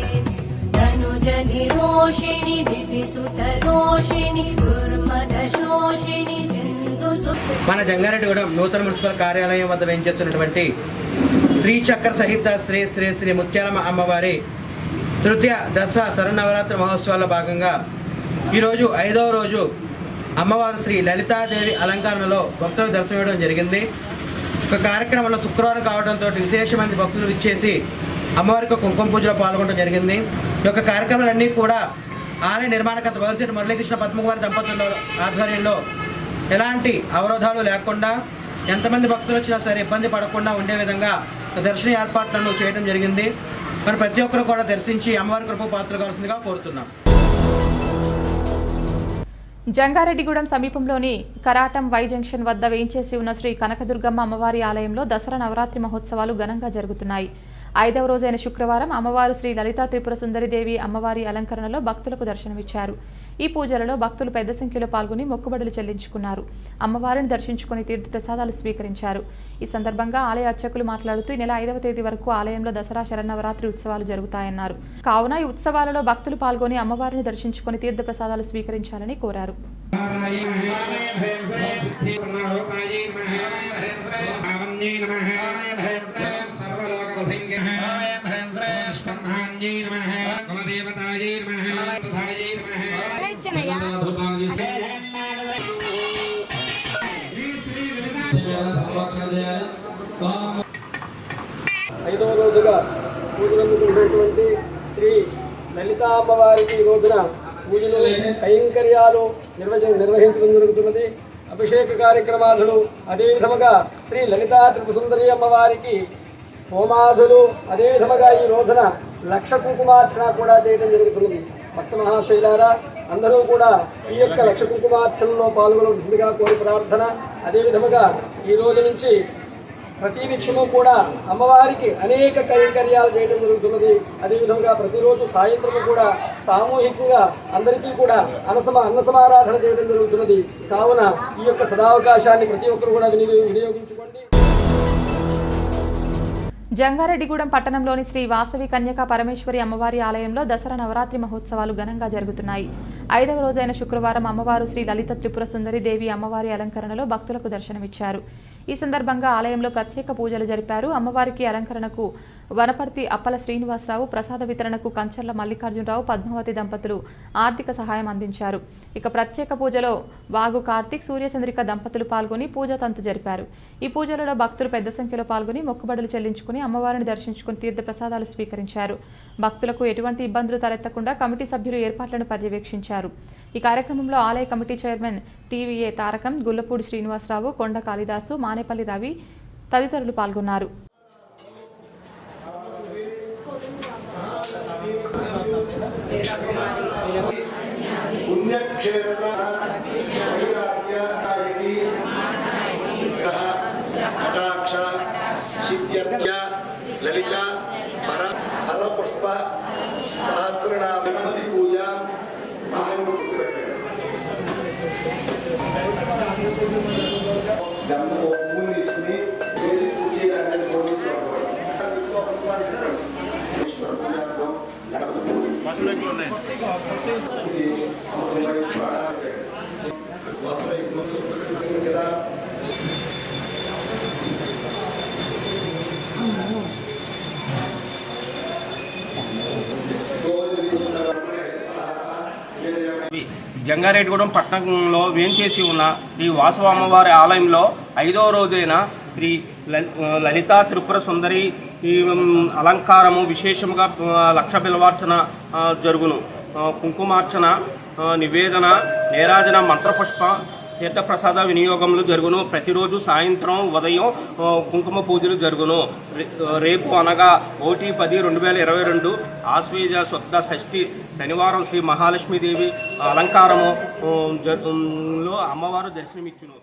तनुजनिरोषिणि दितिसुतरोषिणि दुर्मदशोषिणि सिन्धुसु మన జంగారెడ్డిగూడెం నూతన మున్సిపల్ కార్యాలయం వద్ద వేయించేస్తున్నటువంటి శ్రీ చక్ర సహిత శ్రీ శ్రీ శ్రీ ముత్యాలమ్మ అమ్మవారి తృతీయ దసరా శరన్నవరాత్రి మహోత్సవాల్లో భాగంగా ఈరోజు 5వ రోజు అమ్మవారు శ్రీ లలితాదేవి అలంకరణలో భక్తులకు దర్శనమివ్వడం జరిగింది. ఒక కార్యక్రమంలో శుక్రవారం కావడంతో విశేష మంది భక్తులు ఇచ్చేసి అమ్మవారికి కుంకుమ పూజలో పాల్గొనడం జరిగింది. ఈ యొక్క కార్యక్రమాలన్నీ కూడా ఆలయ నిర్మాణకర్త బవిర్శెట్టి మురళీకృష్ణ, పద్మకుమారి దంపతుల ఆధ్వర్యంలో ఎలాంటి అవరోధాలు లేకుండా ఎంతమంది భక్తులు వచ్చినా సరే ఇబ్బంది పడకుండా ఉండే విధంగా దర్శన ఏర్పాట్లను చేయడం జరిగింది. మరి ప్రతి ఒక్కరు కూడా దర్శించి అమ్మవారి కృప పాత్రలు కావాల్సిందిగా కోరుతున్నాం. జంగారెడ్డిగూడెం సమీపంలోని కరాటం వై జంక్షన్ వద్ద వేయించేసి ఉన్న శ్రీ కనకదుర్గమ్మ అమ్మవారి ఆలయంలో దసరా నవరాత్రి మహోత్సవాలు ఘనంగా జరుగుతున్నాయి. 5వ రోజైన శుక్రవారం అమ్మవారు శ్రీ లలితా త్రిపుర సుందరిదేవి అమ్మవారి అలంకరణలో భక్తులకు దర్శనమిచ్చారు. ఈ పూజలలో భక్తులు పెద్ద సంఖ్యలో పాల్గొని మొక్కుబడులు చెల్లించుకున్నారు. అమ్మవారిని దర్శించుకుని తీర్థ ప్రసాదాలు స్వీకరించారు. ఈ సందర్భంగా ఆలయ అర్చకులు మాట్లాడుతూ ఈ నెల 5వ తేదీ వరకు ఆలయంలో దసరా శరన్నవరాత్రి ఉత్సవాలు జరుగుతాయన్నారు. కావున ఈ ఉత్సవాలలో భక్తులు పాల్గొని అమ్మవారిని దర్శించుకుని తీర్థ ప్రసాదాలు స్వీకరించాలని కోరారు. ఐదవ రోజుగా పూజలందుకున్నటువంటి శ్రీ లలితా అమ్మవారికి ఈ రోజున పూజలు కైంకర్యాలు నిర్వహించడం జరుగుతున్నది. అభిషేక కార్యక్రమాదులు, అదేవిధముగా శ్రీ లలితా త్రిపురసుందరి అమ్మవారికి హోమాదులు, అదేవిధముగా ఈ రోజున లక్ష కుంకుమార్చన కూడా చేయడం జరుగుతున్నది. భక్త మహాశైలారా, అందరూ కూడా ఈ యొక్క లక్ష కుంకుమార్చనలో పాల్గొనవలసిందిగా కోరి ప్రార్థన. అదేవిధముగా ఈ రోజు నుంచి ప్రతి నిత్యము కూడా అమ్మవారికి అనేక కైంకర్యాలు చేయడం జరుగుతున్నది. అదేవిధంగా ప్రతిరోజు సాయంత్రము కూడా సామూహికంగా అందరికీ కూడా అన్న సమారాధన చేయడం జరుగుతున్నది. కావున ఈ యొక్క సదావకాశాన్ని ప్రతి ఒక్కరు కూడా వినియోగించుకోండి. జంగారెడ్డిగూడెం పట్టణంలోని శ్రీ వాసవి కన్యకా పరమేశ్వరి అమ్మవారి ఆలయంలో దసరా నవరాత్రి మహోత్సవాలు ఘనంగా జరుగుతున్నాయి. 5వ రోజైన శుక్రవారం అమ్మవారు శ్రీ లలిత త్రిపుర సుందరి దేవి అమ్మవారి అలంకరణలో భక్తులకు దర్శనమిచ్చారు. ఈ సందర్భంగా ఆలయంలో ప్రత్యేక పూజలు జరిపారు. అమ్మవారికి అలంకరణకు వనపర్తి అప్పల శ్రీనివాసరావు, ప్రసాద వితరణకు కంచర్ల మల్లికార్జునరావు, పద్మావతి దంపతులు ఆర్థిక సహాయం అందించారు. ఇక ప్రత్యేక పూజలో వాగు కార్తిక్, సూర్యచంద్రిక దంపతులు పాల్గొని పూజా తంతు జరిపారు. ఈ పూజలలో భక్తులు పెద్ద సంఖ్యలో పాల్గొని మొక్కుబడులు చెల్లించుకుని అమ్మవారిని దర్శించుకుని తీర్థ ప్రసాదాలు స్వీకరించారు. భక్తులకు ఎటువంటి ఇబ్బందులు తలెత్తకుండా కమిటీ సభ్యులు ఏర్పాట్లను పర్యవేక్షించారు. ఈ కార్యక్రమంలో ఆలయ committee chairman TVA Tarakam, Gullapudi Srinivasarao, Konda Kalidasu, Manepalli Ravi తదితరులు పాల్గొన్నారు. లలిత పర ఫల పుష్ప సహస్రనామ గణపతి పూజ పూలు తీసుకుని వేసి పూజ చేయడానికి కదా. జంగారెడ్డిగూడెం పట్టణంలో వేంచేసి ఉన్న శ్రీ వాసవ అమ్మవారి ఆలయంలో 5వ రోజైన శ్రీ లలితా త్రిపుర సుందరి ఈ అలంకారము విశేషముగా లక్ష బిల్వార్చన జరుగును. కుంకుమార్చన, నివేదన, నీరాజన, మంత్రపుష్ప, తీర్థప్రసాద వినియోగములు జరుగును. ప్రతిరోజు సాయంత్రం ఉదయం కుంకుమ పూజలు జరుగును. రేపు అనగా 1/10/2022 ఆశ్వేజ శుద్ధ షష్ఠి శనివారం శ్రీ మహాలక్ష్మీదేవి అలంకారము లో అమ్మవారు దర్శనమిచ్చును.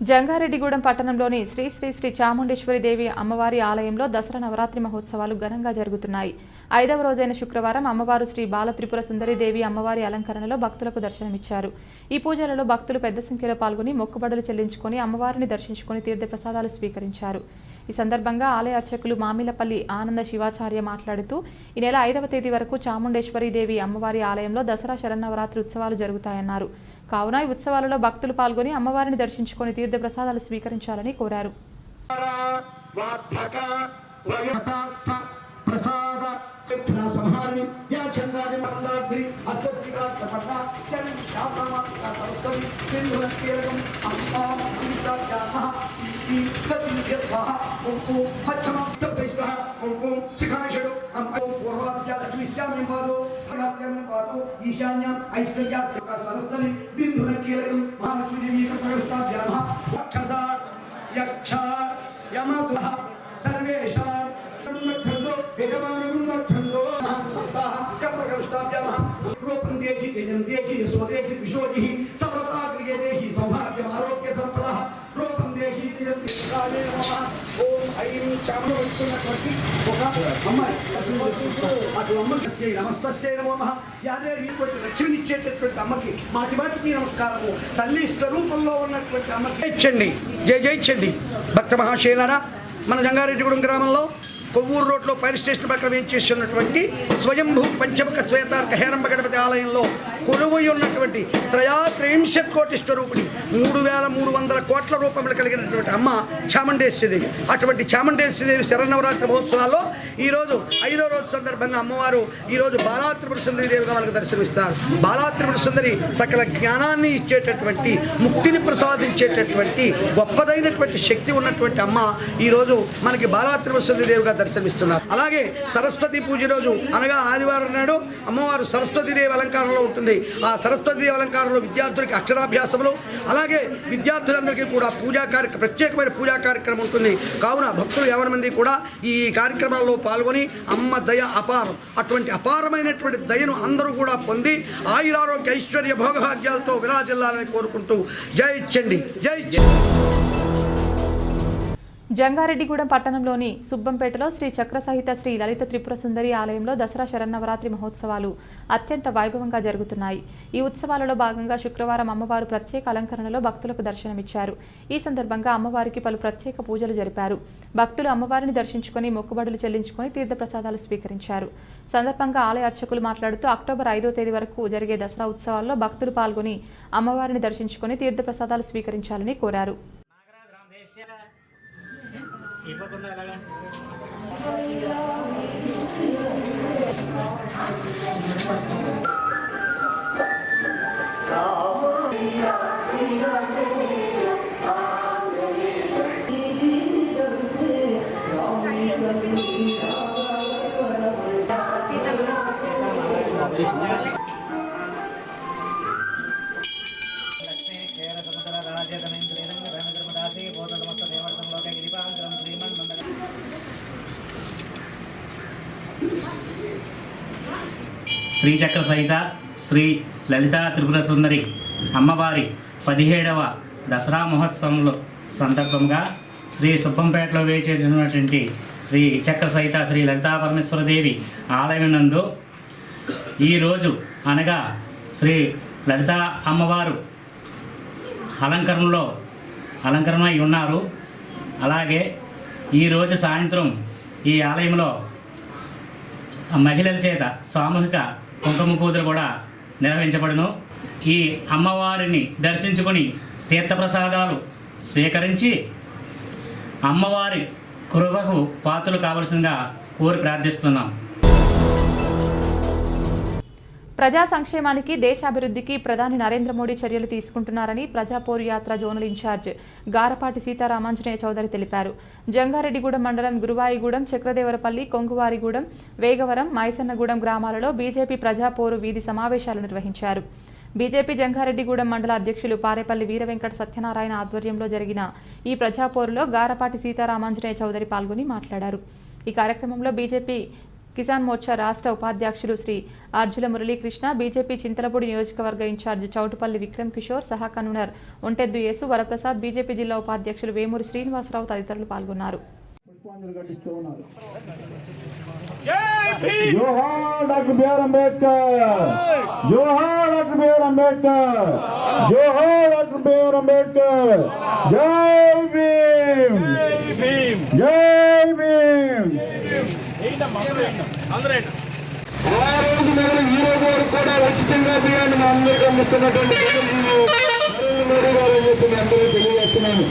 జంగారెడ్డిగూడెం పట్టణంలోని శ్రీ శ్రీ శ్రీ చాముండేశ్వరి దేవి అమ్మవారి ఆలయంలో దసరా నవరాత్రి మహోత్సవాలు ఘనంగా జరుగుతున్నాయి. 5వ రోజైన శుక్రవారం అమ్మవారు శ్రీ బాల త్రిపుర సుందరి దేవి అమ్మవారి అలంకరణలో భక్తులకు దర్శనమిచ్చారు. ఈ పూజలలో భక్తులు పెద్ద సంఖ్యలో పాల్గొని మొక్కుబడులు చెల్లించుకొని అమ్మవారిని దర్శించుకొని తీర్థ ప్రసాదాలు స్వీకరించారు. ఈ సందర్భంగా ఆలయ అర్చకులు మామిలపల్లి ఆనంద శివాచార్య మాట్లాడుతూ ఈ నెల 5వ తేదీ వరకు చాముండేశ్వరి దేవి అమ్మవారి ఆలయంలో దసరా శరన్నవరాత్రి ఉత్సవాలు జరుగుతాయన్నారు. కావున ఈ ఉత్సవాలలో భక్తులు పాల్గొని అమ్మవారిని దర్శించుకొని తీర్థ ప్రసాదాలు స్వీకరించాలని కోరారు. ఈశాన్య ఐశ్వర్య సరస్వతి బిందున కీలకం మహాలక్ష్మీదేవి యక్ష యమధ సర్వేషాం రూపం దేహి జయం దేహి యశోదేహి విశోధి సర్వతాగ్రియ దేహి సౌభాగ్యం ఆరోగ్య సంపద రూపం దేహి ఓం ఐం చామలో ఇస్తున్నటువంటి ఒక అమ్మ అటు అమ్మకి నమస్తే నమో యాదేవి రక్షణనిచ్చేటటువంటి అమ్మకి మాటిమాటికి నమస్కారము. తల్లి స్వరూపంలో ఉన్నటువంటి అమ్మకి ఇచ్చండి, జై జై ఇచ్చండి. భక్త మహాశైలారా, మన జంగారెడ్డిగూడెం గ్రామంలో కొవ్వూరు రోడ్లో ఫైర్ స్టేషన్ పక్కన వేయించేస్తున్నటువంటి స్వయంభూ పంచముఖ శ్వేతార్క హేరంబ గణపతి ఆలయంలో కొలువై ఉన్నటువంటి త్రయాత్రయింశత్ కోటి స్వరూపిణి 3,300 కోట్ల రూపములు కలిగినటువంటి అమ్మ చాముండేశ్వరిదేవి. అటువంటి చాముండేశ్వరిదేవి శరన్నవరాత్రి మహోత్సవాల్లో ఈరోజు 5వ రోజు సందర్భంగా అమ్మవారు ఈరోజు బాలాత్రిపుర సుందరి దేవిగా మనకు దర్శనమిస్తున్నారు. బాలాత్రిపుర సుందరి సకల జ్ఞానాన్ని ఇచ్చేటటువంటి, ముక్తిని ప్రసాదించేటటువంటి గొప్పదైనటువంటి శక్తి ఉన్నటువంటి అమ్మ ఈరోజు మనకి బాలాత్రిపుర సుందరి దేవిగా దర్శనమిస్తున్నారు. అలాగే సరస్వతి పూజ రోజు అనగా ఆదివారం నాడు అమ్మవారు సరస్వతీదేవి అలంకారంలో ఉంటుంది. ఆ సరస్వతీదేవి అలంకారంలో విద్యార్థులకి అక్షరాభ్యాసములు, అలాగే విద్యార్థులందరికీ కూడా ప్రత్యేకమైన పూజా కార్యక్రమం ఉంటుంది. కావున భక్తులు 50 మంది కూడా ఈ కార్యక్రమాల్లో పాల్గొని అమ్మ దయ అపారం, అటువంటి అపారమైనటువంటి దయను అందరూ కూడా పొంది ఆయురారోగ్య ఐశ్వర్య భోగభాగ్యాలతో విరాజిల్లాలని కోరుకుంటూ జై చండి, జై చండి. జంగారెడ్డిగూడెం పట్టణంలోని సుబ్బంపేటలో శ్రీ చక్ర సహిత శ్రీ లలిత త్రిపుర సుందరి ఆలయంలో దసరా శరన్నవరాత్రి మహోత్సవాలు అత్యంత వైభవంగా జరుగుతున్నాయి. ఈ ఉత్సవాలలో భాగంగా శుక్రవారం అమ్మవారు ప్రత్యేక అలంకరణలో భక్తులకు దర్శనమిచ్చారు. ఈ సందర్భంగా అమ్మవారికి పలు ప్రత్యేక పూజలు జరిపారు. భక్తులు అమ్మవారిని దర్శించుకుని మొక్కుబడులు చెల్లించుకుని తీర్థప్రసాదాలు స్వీకరించారు. సందర్భంగా ఆలయ అర్చకులు మాట్లాడుతూ అక్టోబర్ 5వ తేదీ వరకు జరిగే దసరా ఉత్సవాల్లో భక్తులు పాల్గొని అమ్మవారిని దర్శించుకుని తీర్థప్రసాదాలు స్వీకరించాలని కోరారు. ఇవ్వకుండా ఎలాగా శ్రీచక్ర సహిత శ్రీ లలితా త్రిపుర సుందరి అమ్మవారి 17వ దసరా మహోత్సవంలో సందర్భంగా శ్రీ సుబ్బంపేటలో వేచేసినటువంటి శ్రీ చక్ర సహిత శ్రీ లలితా పరమేశ్వరదేవి ఆలయం నందు ఈరోజు అనగా శ్రీ లలితా అమ్మవారు అలంకరణమై ఉన్నారు. అలాగే ఈరోజు సాయంత్రం ఈ ఆలయంలో మహిళల చేత సామూహిక కుంకుమ పూజలు కూడా నిర్వహించబడును. ఈ అమ్మవారిని దర్శించుకొని తీర్థప్రసాదాలు స్వీకరించి అమ్మవారి కృపకు పాత్రలు కావలసిందిగా కోరి ప్రార్థిస్తున్నాం. ప్రజా సంక్షేమానికి దేశాభివృద్ధికి ప్రధాని నరేంద్ర మోడీ చర్యలు తీసుకుంటున్నారని ప్రజాపోరు యాత్ర జోనల్ ఇన్ఛార్జ్ గారపాటి సీతారామాంజనేయ చౌదరి తెలిపారు. జంగారెడ్డిగూడెం మండలం గురువాయిగూడెం, చక్రదేవరపల్లి, కొంగువారిగూడెం, వేగవరం, మైసన్నగూడెం గ్రామాలలో బీజేపీ ప్రజాపోరు వీధి సమావేశాలు నిర్వహించారు. బీజేపీ జంగారెడ్డిగూడెం మండల అధ్యక్షులు పారేపల్లి వీరవెంకట సత్యనారాయణ ఆధ్వర్యంలో జరిగిన ఈ ప్రజాపోరులో గారపాటి సీతారామాంజనేయ చౌదరి పాల్గొని మాట్లాడారు. ఈ కార్యక్రమంలో బీజేపీ కిసాన్ మోర్చా రాష్ట్ర ఉపాధ్యక్షులు శ్రీ ఆర్జుల మురళీకృష్ణ, బీజేపీ చింతలపూడి నియోజకవర్గ ఇన్ఛార్జ్ చౌటుపల్లి విక్రమ్ కిషోర్, సహా కన్వీనర్ ఒంటెద్దు యేసు వరప్రసాద్, బీజేపీ జిల్లా ఉపాధ్యక్షులు వేమూరి శ్రీనివాసరావు తదితరులు పాల్గొన్నారు. ఆ రోజు మొదలు ఈ రోజు వరకు కూడా ఉచితంగా బియ్యాన్ని మా అందరికీ అందిస్తున్నటువంటి నరేంద్ర మోడీ గారు అని చెప్పి మీ అందరికీ తెలియజేస్తున్నాను.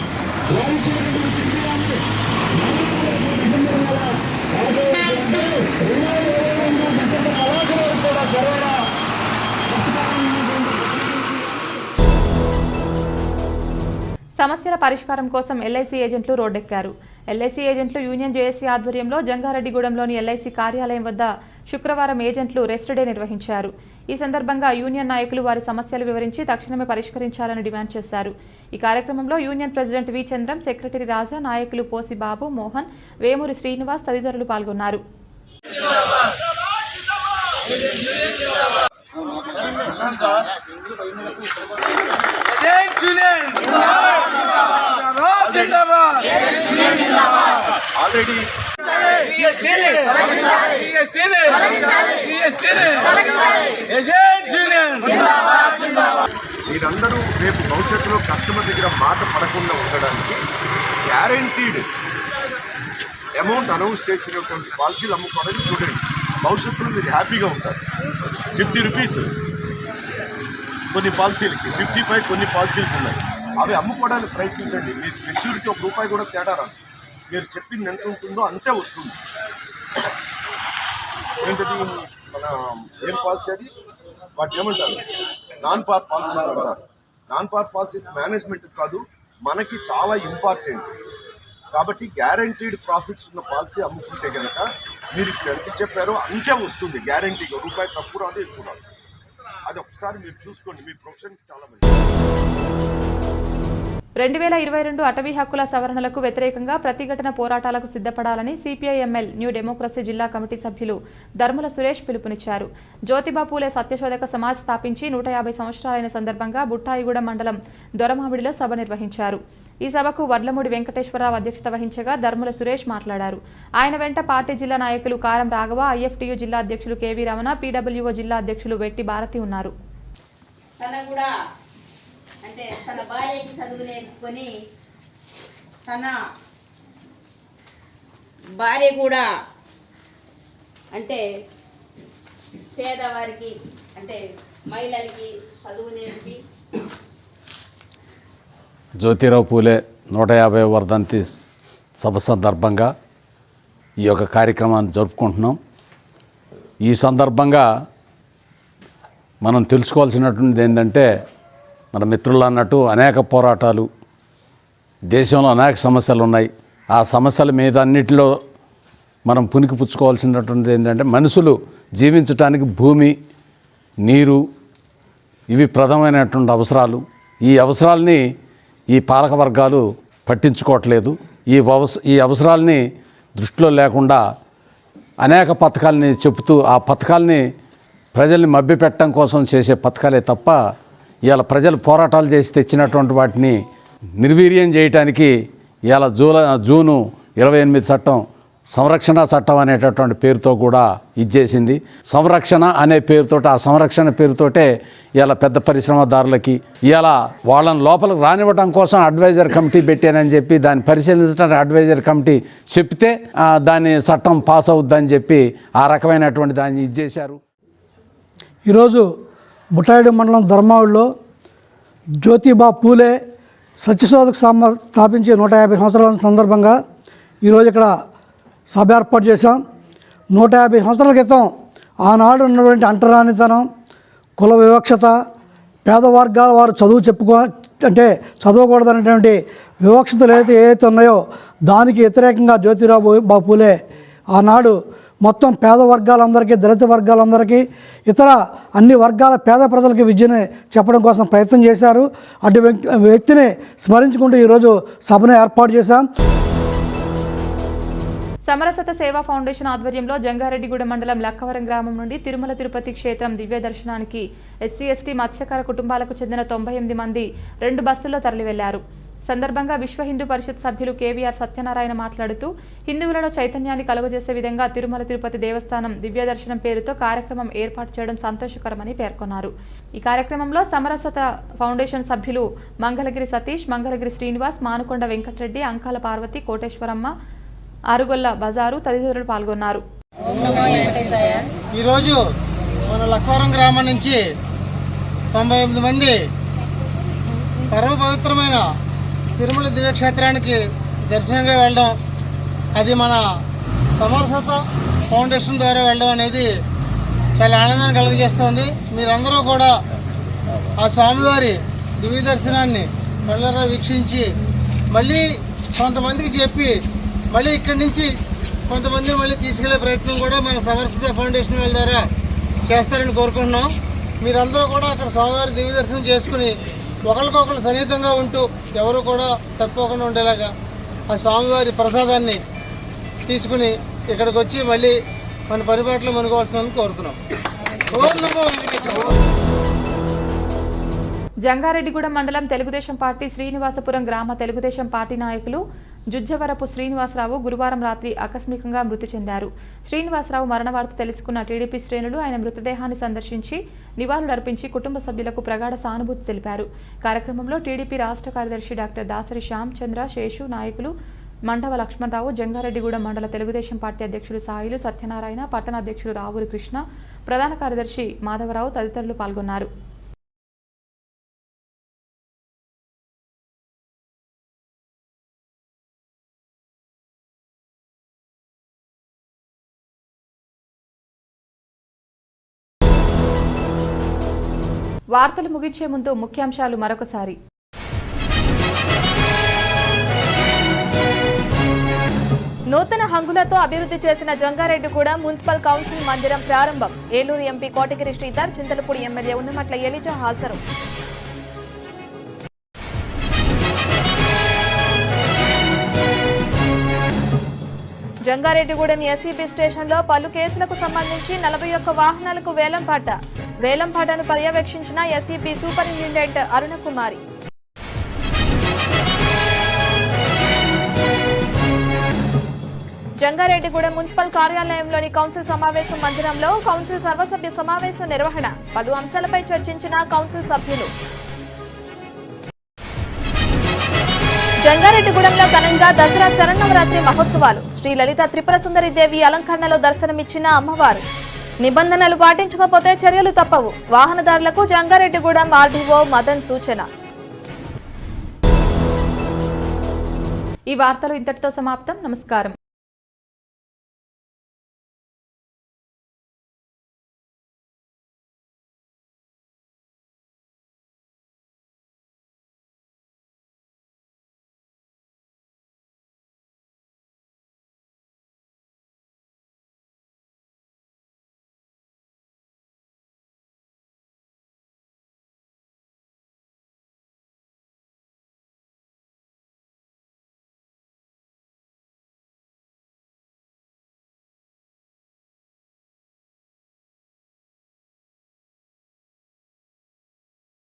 సమస్యల పరిష్కారం కోసం ఎల్ఐసి ఏజెంట్లు రోడ్డెక్కారు. ఎల్ఐసి ఏజెంట్లు యూనియన్ జేఏసీ ఆధ్వర్యంలో జంగారెడ్డిగూడెంలోని ఎల్ఐసి కార్యాలయం వద్ద శుక్రవారం ఏజెంట్లు రెస్ట్ డే నిర్వహించారు. ఈ సందర్భంగా యూనియన్ నాయకులు వారి సమస్యలు వివరించి తక్షణమే పరిష్కరించాలని డిమాండ్ చేశారు. ఈ కార్యక్రమంలో union president V Chandram, secretary Raja, నాయకులు పోసి బాబు, మోహన్, వేమూరి శ్రీనివాస్ తదితరులు పాల్గొన్నారు. ఆల్రెడీ మీరందరూ రేపు భవిష్యత్తులో కస్టమర్ దగ్గర మాట పడకుండా ఉండడానికి గ్యారంటీడ్ అమౌంట్ అనౌన్స్ చేసినటువంటి పాలసీలు అమ్ముకోవడానికి చూడండి. భవిష్యత్తులో మీరు హ్యాపీగా ఉంటారు. 50 రూపీస్ కొన్ని పాలసీలకి, 55 కొన్ని పాలసీలకు ఉన్నాయి. అవి అమ్ముకోవడానికి ప్రయత్నించండి. మీ మెచ్యూరిటీ ₹1 కూడా తేడా రాదు. మీరు చెప్పింది ఎంత ఉంటుందో అంతే వస్తుంది. ఏంటది మన ఏం పాలసీ అది, వాటి ఏమంటారు, నాన్ పార్ పాలసీస్ అంటారు. నాన్ పార్ పాలసీస్ మేనేజ్మెంట్ కాదు, మనకి చాలా ఇంపార్టెంట్. కాబట్టి గ్యారంటీడ్ ప్రాఫిట్స్ ఉన్న పాలసీ అమ్ముకుంటే కనుక మీరు ఇప్పుడు ఎంత చెప్పారో అంతే వస్తుంది గ్యారంటీగా. ₹1 తక్కువ రాదు, ఎక్కువ రాదు. అది ఒకసారి మీరు చూసుకోండి, మీ ప్రొఫెషన్కి చాలా మంచిది. 2022 అటవీ హక్కుల సవరణలకు వ్యతిరేకంగా ప్రతిఘటన పోరాటాలకు సిద్ధపడాలని సిపిఐఎంఎల్ న్యూ డెమోక్రసీ జిల్లా కమిటీ సభ్యులు ధర్ముల సురేష్ పిలుపునిచ్చారు. జ్యోతిబా పూలే సత్యశోధక సమాజ్ స్థాపించి 150 సంవత్సరాలైన సందర్భంగా బుట్టాయిగూడెం మండలం దొరమామిడిలో సభ నిర్వహించారు. ఈ సభకు వడ్లమూడి వెంకటేశ్వరరావు అధ్యక్షత వహించగా ధర్ముల సురేష్ మాట్లాడారు. ఆయన వెంట పార్టీ జిల్లా నాయకులు కారం రాఘవ, ఐఎఫ్టియు జిల్లా అధ్యక్షులు కేవీ రమణ, పీడబ్ల్యూఓ జిల్లా అధ్యక్షులు వెట్టి భారతి ఉన్నారు. అంటే తన భార్యకి చదువు నేర్పుకొని తన భార్య కూడా అంటే పేదవారికి అంటే మహిళలకి చదువు నేర్పి జ్యోతిరావు పూలే 150వ వర్ధంతి సభ సందర్భంగా ఈ యొక్క కార్యక్రమాన్ని జరుపుకుంటున్నాం. ఈ సందర్భంగా మనం తెలుసుకోవాల్సినటువంటిది ఏంటంటే, మన మిత్రులు అన్నట్టు అనేక పోరాటాలు, దేశంలో అనేక సమస్యలు ఉన్నాయి. ఆ సమస్యల మీద అన్నిటిలో మనం పుణికిపుచ్చుకోవాల్సినటువంటిది ఏంటంటే, మనుషులు జీవించడానికి భూమి, నీరు ఇవి ప్రధానమైనటువంటి అవసరాలు. ఈ అవసరాలని ఈ పాలక వర్గాలు పట్టించుకోవట్లేదు. ఈ అవసరాలని దృష్టిలో లేకుండా అనేక పథకాలని చెబుతూ ఆ పథకాలని ప్రజల్ని మభ్యపెట్టడం కోసం చేసే పథకాలే తప్ప ఇవాళ ప్రజలు పోరాటాలు చేసి తెచ్చినటువంటి వాటిని నిర్వీర్యం చేయడానికి ఇవాళ జూను 28 చట్టం సంరక్షణ చట్టం అనేటటువంటి పేరుతో కూడా ఇచ్చేసింది. సంరక్షణ అనే పేరుతో, ఆ సంరక్షణ పేరుతోటే ఇలా పెద్ద పరిశ్రమదారులకి ఇలా వాళ్ళని లోపలికి రానివ్వడం కోసం అడ్వైజర్ కమిటీ పెట్టానని చెప్పి దాన్ని పరిశీలించడానికి అడ్వైజర్ కమిటీ చెప్తే దాని చట్టం పాస్ అవుద్దని చెప్పి ఆ రకమైనటువంటి దాన్ని ఇచ్చేశారు. ఈరోజు బుట్టాయిగూడెం మండలం ధర్మావుడిలో జ్యోతిబా పూలే సత్యశోధక స్థాపించి 150 సంవత్సరాల సందర్భంగా ఈరోజు ఇక్కడ సభ ఏర్పాటు చేశాం. 150 సంవత్సరాల క్రితం ఆనాడు ఉన్నటువంటి అంటరానితనం, కుల వివక్షత, పేద వర్గాల వారు అంటే చదవకూడదనేటువంటి వివక్షతలు ఏవైతే ఉన్నాయో దానికి వ్యతిరేకంగా జ్యోతిరావు పూలే ఆనాడు మొత్తం పేద వర్గాలందరికీ, దళిత వర్గాలందరికీ, ఇతర అన్ని వర్గాల పేద ప్రజలకి విద్యని చెప్పడం కోసం ప్రయత్నం చేశారు. అటు వ్యక్తిని స్మరించుకుంటూ ఈరోజు సభను ఏర్పాటు చేశాం. సమరసత సేవా ఫౌండేషన్ ఆధ్వర్యంలో జంగారెడ్డిగూడెం మండలం లక్కవరం గ్రామం నుండి తిరుమల తిరుపతి క్షేత్రం దివ్య దర్శనానికి ఎస్సీ/ఎస్టీ మత్స్యకార కుటుంబాలకు చెందిన 98 మంది 2 బస్సుల్లో తరలివెళ్లారు. సందర్భంగా విశ్వ హిందూ పరిషత్ సభ్యులు కేవీఆర్ సత్యనారాయణ మాట్లాడుతూ హిందువులలో చైతన్యాన్ని కలుగజేసే విధంగా తిరుమల తిరుపతి దేవస్థానం దివ్య దర్శనం పేరుతో కార్యక్రమం ఏర్పాటు చేయడం సంతోషకరమని పేర్కొన్నారు. ఈ కార్యక్రమంలో సమరసత ఫౌండేషన్ సభ్యులు మంగళగిరి సతీష్, మంగళగిరి శ్రీనివాస్, మానుకొండ వెంకటరెడ్డి, అంకాల పార్వతి, కోటేశ్వరమ్మ, ఆరుగొల్ల బజారు తదితరులు పాల్గొన్నారు. ఈరోజు మన లక్కవరం గ్రామం నుంచి 98 మంది పరమ పవిత్రమైన తిరుమల దివ్యక్షేత్రానికి దర్శనంగా వెళ్ళడం, అది మన సమరసత ఫౌండేషన్ ద్వారా వెళ్ళడం అనేది చాలా ఆనందాన్ని కలుగజేస్తుంది. మీరందరూ కూడా ఆ స్వామివారి దివ్య దర్శనాన్ని కళ్ళారా వీక్షించి మళ్ళీ కొంతమందికి చెప్పి మళ్ళీ ఇక్కడి నుంచి కొంతమంది మళ్ళీ తీసుకెళ్లే ప్రయత్నం కూడా మన సమరసత ఫౌండేషన్ వాళ్ళ ద్వారా చేస్తారని కోరుకుంటున్నాం. మీరందరూ కూడా అక్కడ స్వామివారి దివ్య దర్శనం చేసుకుని ఒకరికొకరు సన్నిహితంగా ఉంటూ ఎవరు కూడా తప్పుకోకుండా ఉండేలాగా ఆ స్వామివారి ప్రసాదాన్ని తీసుకుని ఇక్కడికి వచ్చి మళ్ళీ మన పరిపాట్లో మనుకోవాల్సిందని కోరుతున్నాం. జంగారెడ్డిగూడెం మండలం తెలుగుదేశం పార్టీ శ్రీనివాసపురం గ్రామ తెలుగుదేశం పార్టీ నాయకులు జుజ్జవరపు శ్రీనివాసరావు గురువారం రాత్రి ఆకస్మికంగా మృతి చెందారు. శ్రీనివాసరావు మరణ వార్త తెలుసుకున్న టీడీపీ శ్రేణులు ఆయన మృతదేహాన్ని సందర్శించి నివాళులర్పించి కుటుంబ సభ్యులకు ప్రగాఢ సానుభూతి తెలిపారు. కార్యక్రమంలో టీడీపీ రాష్ట్ర కార్యదర్శి డాక్టర్ దాసరి శ్యామచంద్ర, శేషు, నాయకులు మండవ లక్ష్మణరావు, జంగారెడ్డిగూడెం మండల తెలుగుదేశం పార్టీ అధ్యక్షులు సాయిలు సత్యనారాయణ, పట్టణ అధ్యక్షులు రావూరి కృష్ణ, ప్రధాన కార్యదర్శి మాధవరావు తదితరులు పాల్గొన్నారు. వార్తలు ముగించే ముందు ముఖ్యాంశాలు మరొకసారి. నూతన హంగులతో అభివృద్ధి చేసిన జంగారెడ్డిగూడెం మున్సిపల్ కౌన్సిల్ మందిరం ప్రారంభం. ఏలూరు ఎంపీ కోటగిరి శ్రీధర్, చింతలపూడి ఎమ్మెల్యే ఉన్నమట్ల ఎలిజా హాజరు. జంగారెడ్డిగూడెం ఎస్ఈబీ స్టేషన్లో పలు కేసులకు సంబంధించి 41 వాహనాలకు వేలంపాట. వేలంపాటను పర్యవేక్షించిన SEB superintendent Arunakumari. Jangareddygudem municipal కార్యాలయంలోని కౌన్సిల్ సమావేశం మందిరంలో కౌన్సిల్ సర్వసభ్య సమావేశం నిర్వహణ. పలు అంశాలపై చర్చించిన కౌన్సిల్ సభ్యులు. జంగారెడ్డిగూడెంలో ఘనంగా దసరా శరన్నవరాత్రి మహోత్సవాలు. శ్రీ లలిత త్రిపుర సుందరి దేవి అలంకరణలో దర్శనమిచ్చిన అమ్మవారు. నిబంధనలు పాటించకపోతే చర్యలు తప్పవు. వాహనదారులకు జంగారెడ్డిగూడెం ఆర్డీఓ మదన్ సూచన. ఈ వార్తలు ఇంతటితో సమాప్తం. నమస్కారం.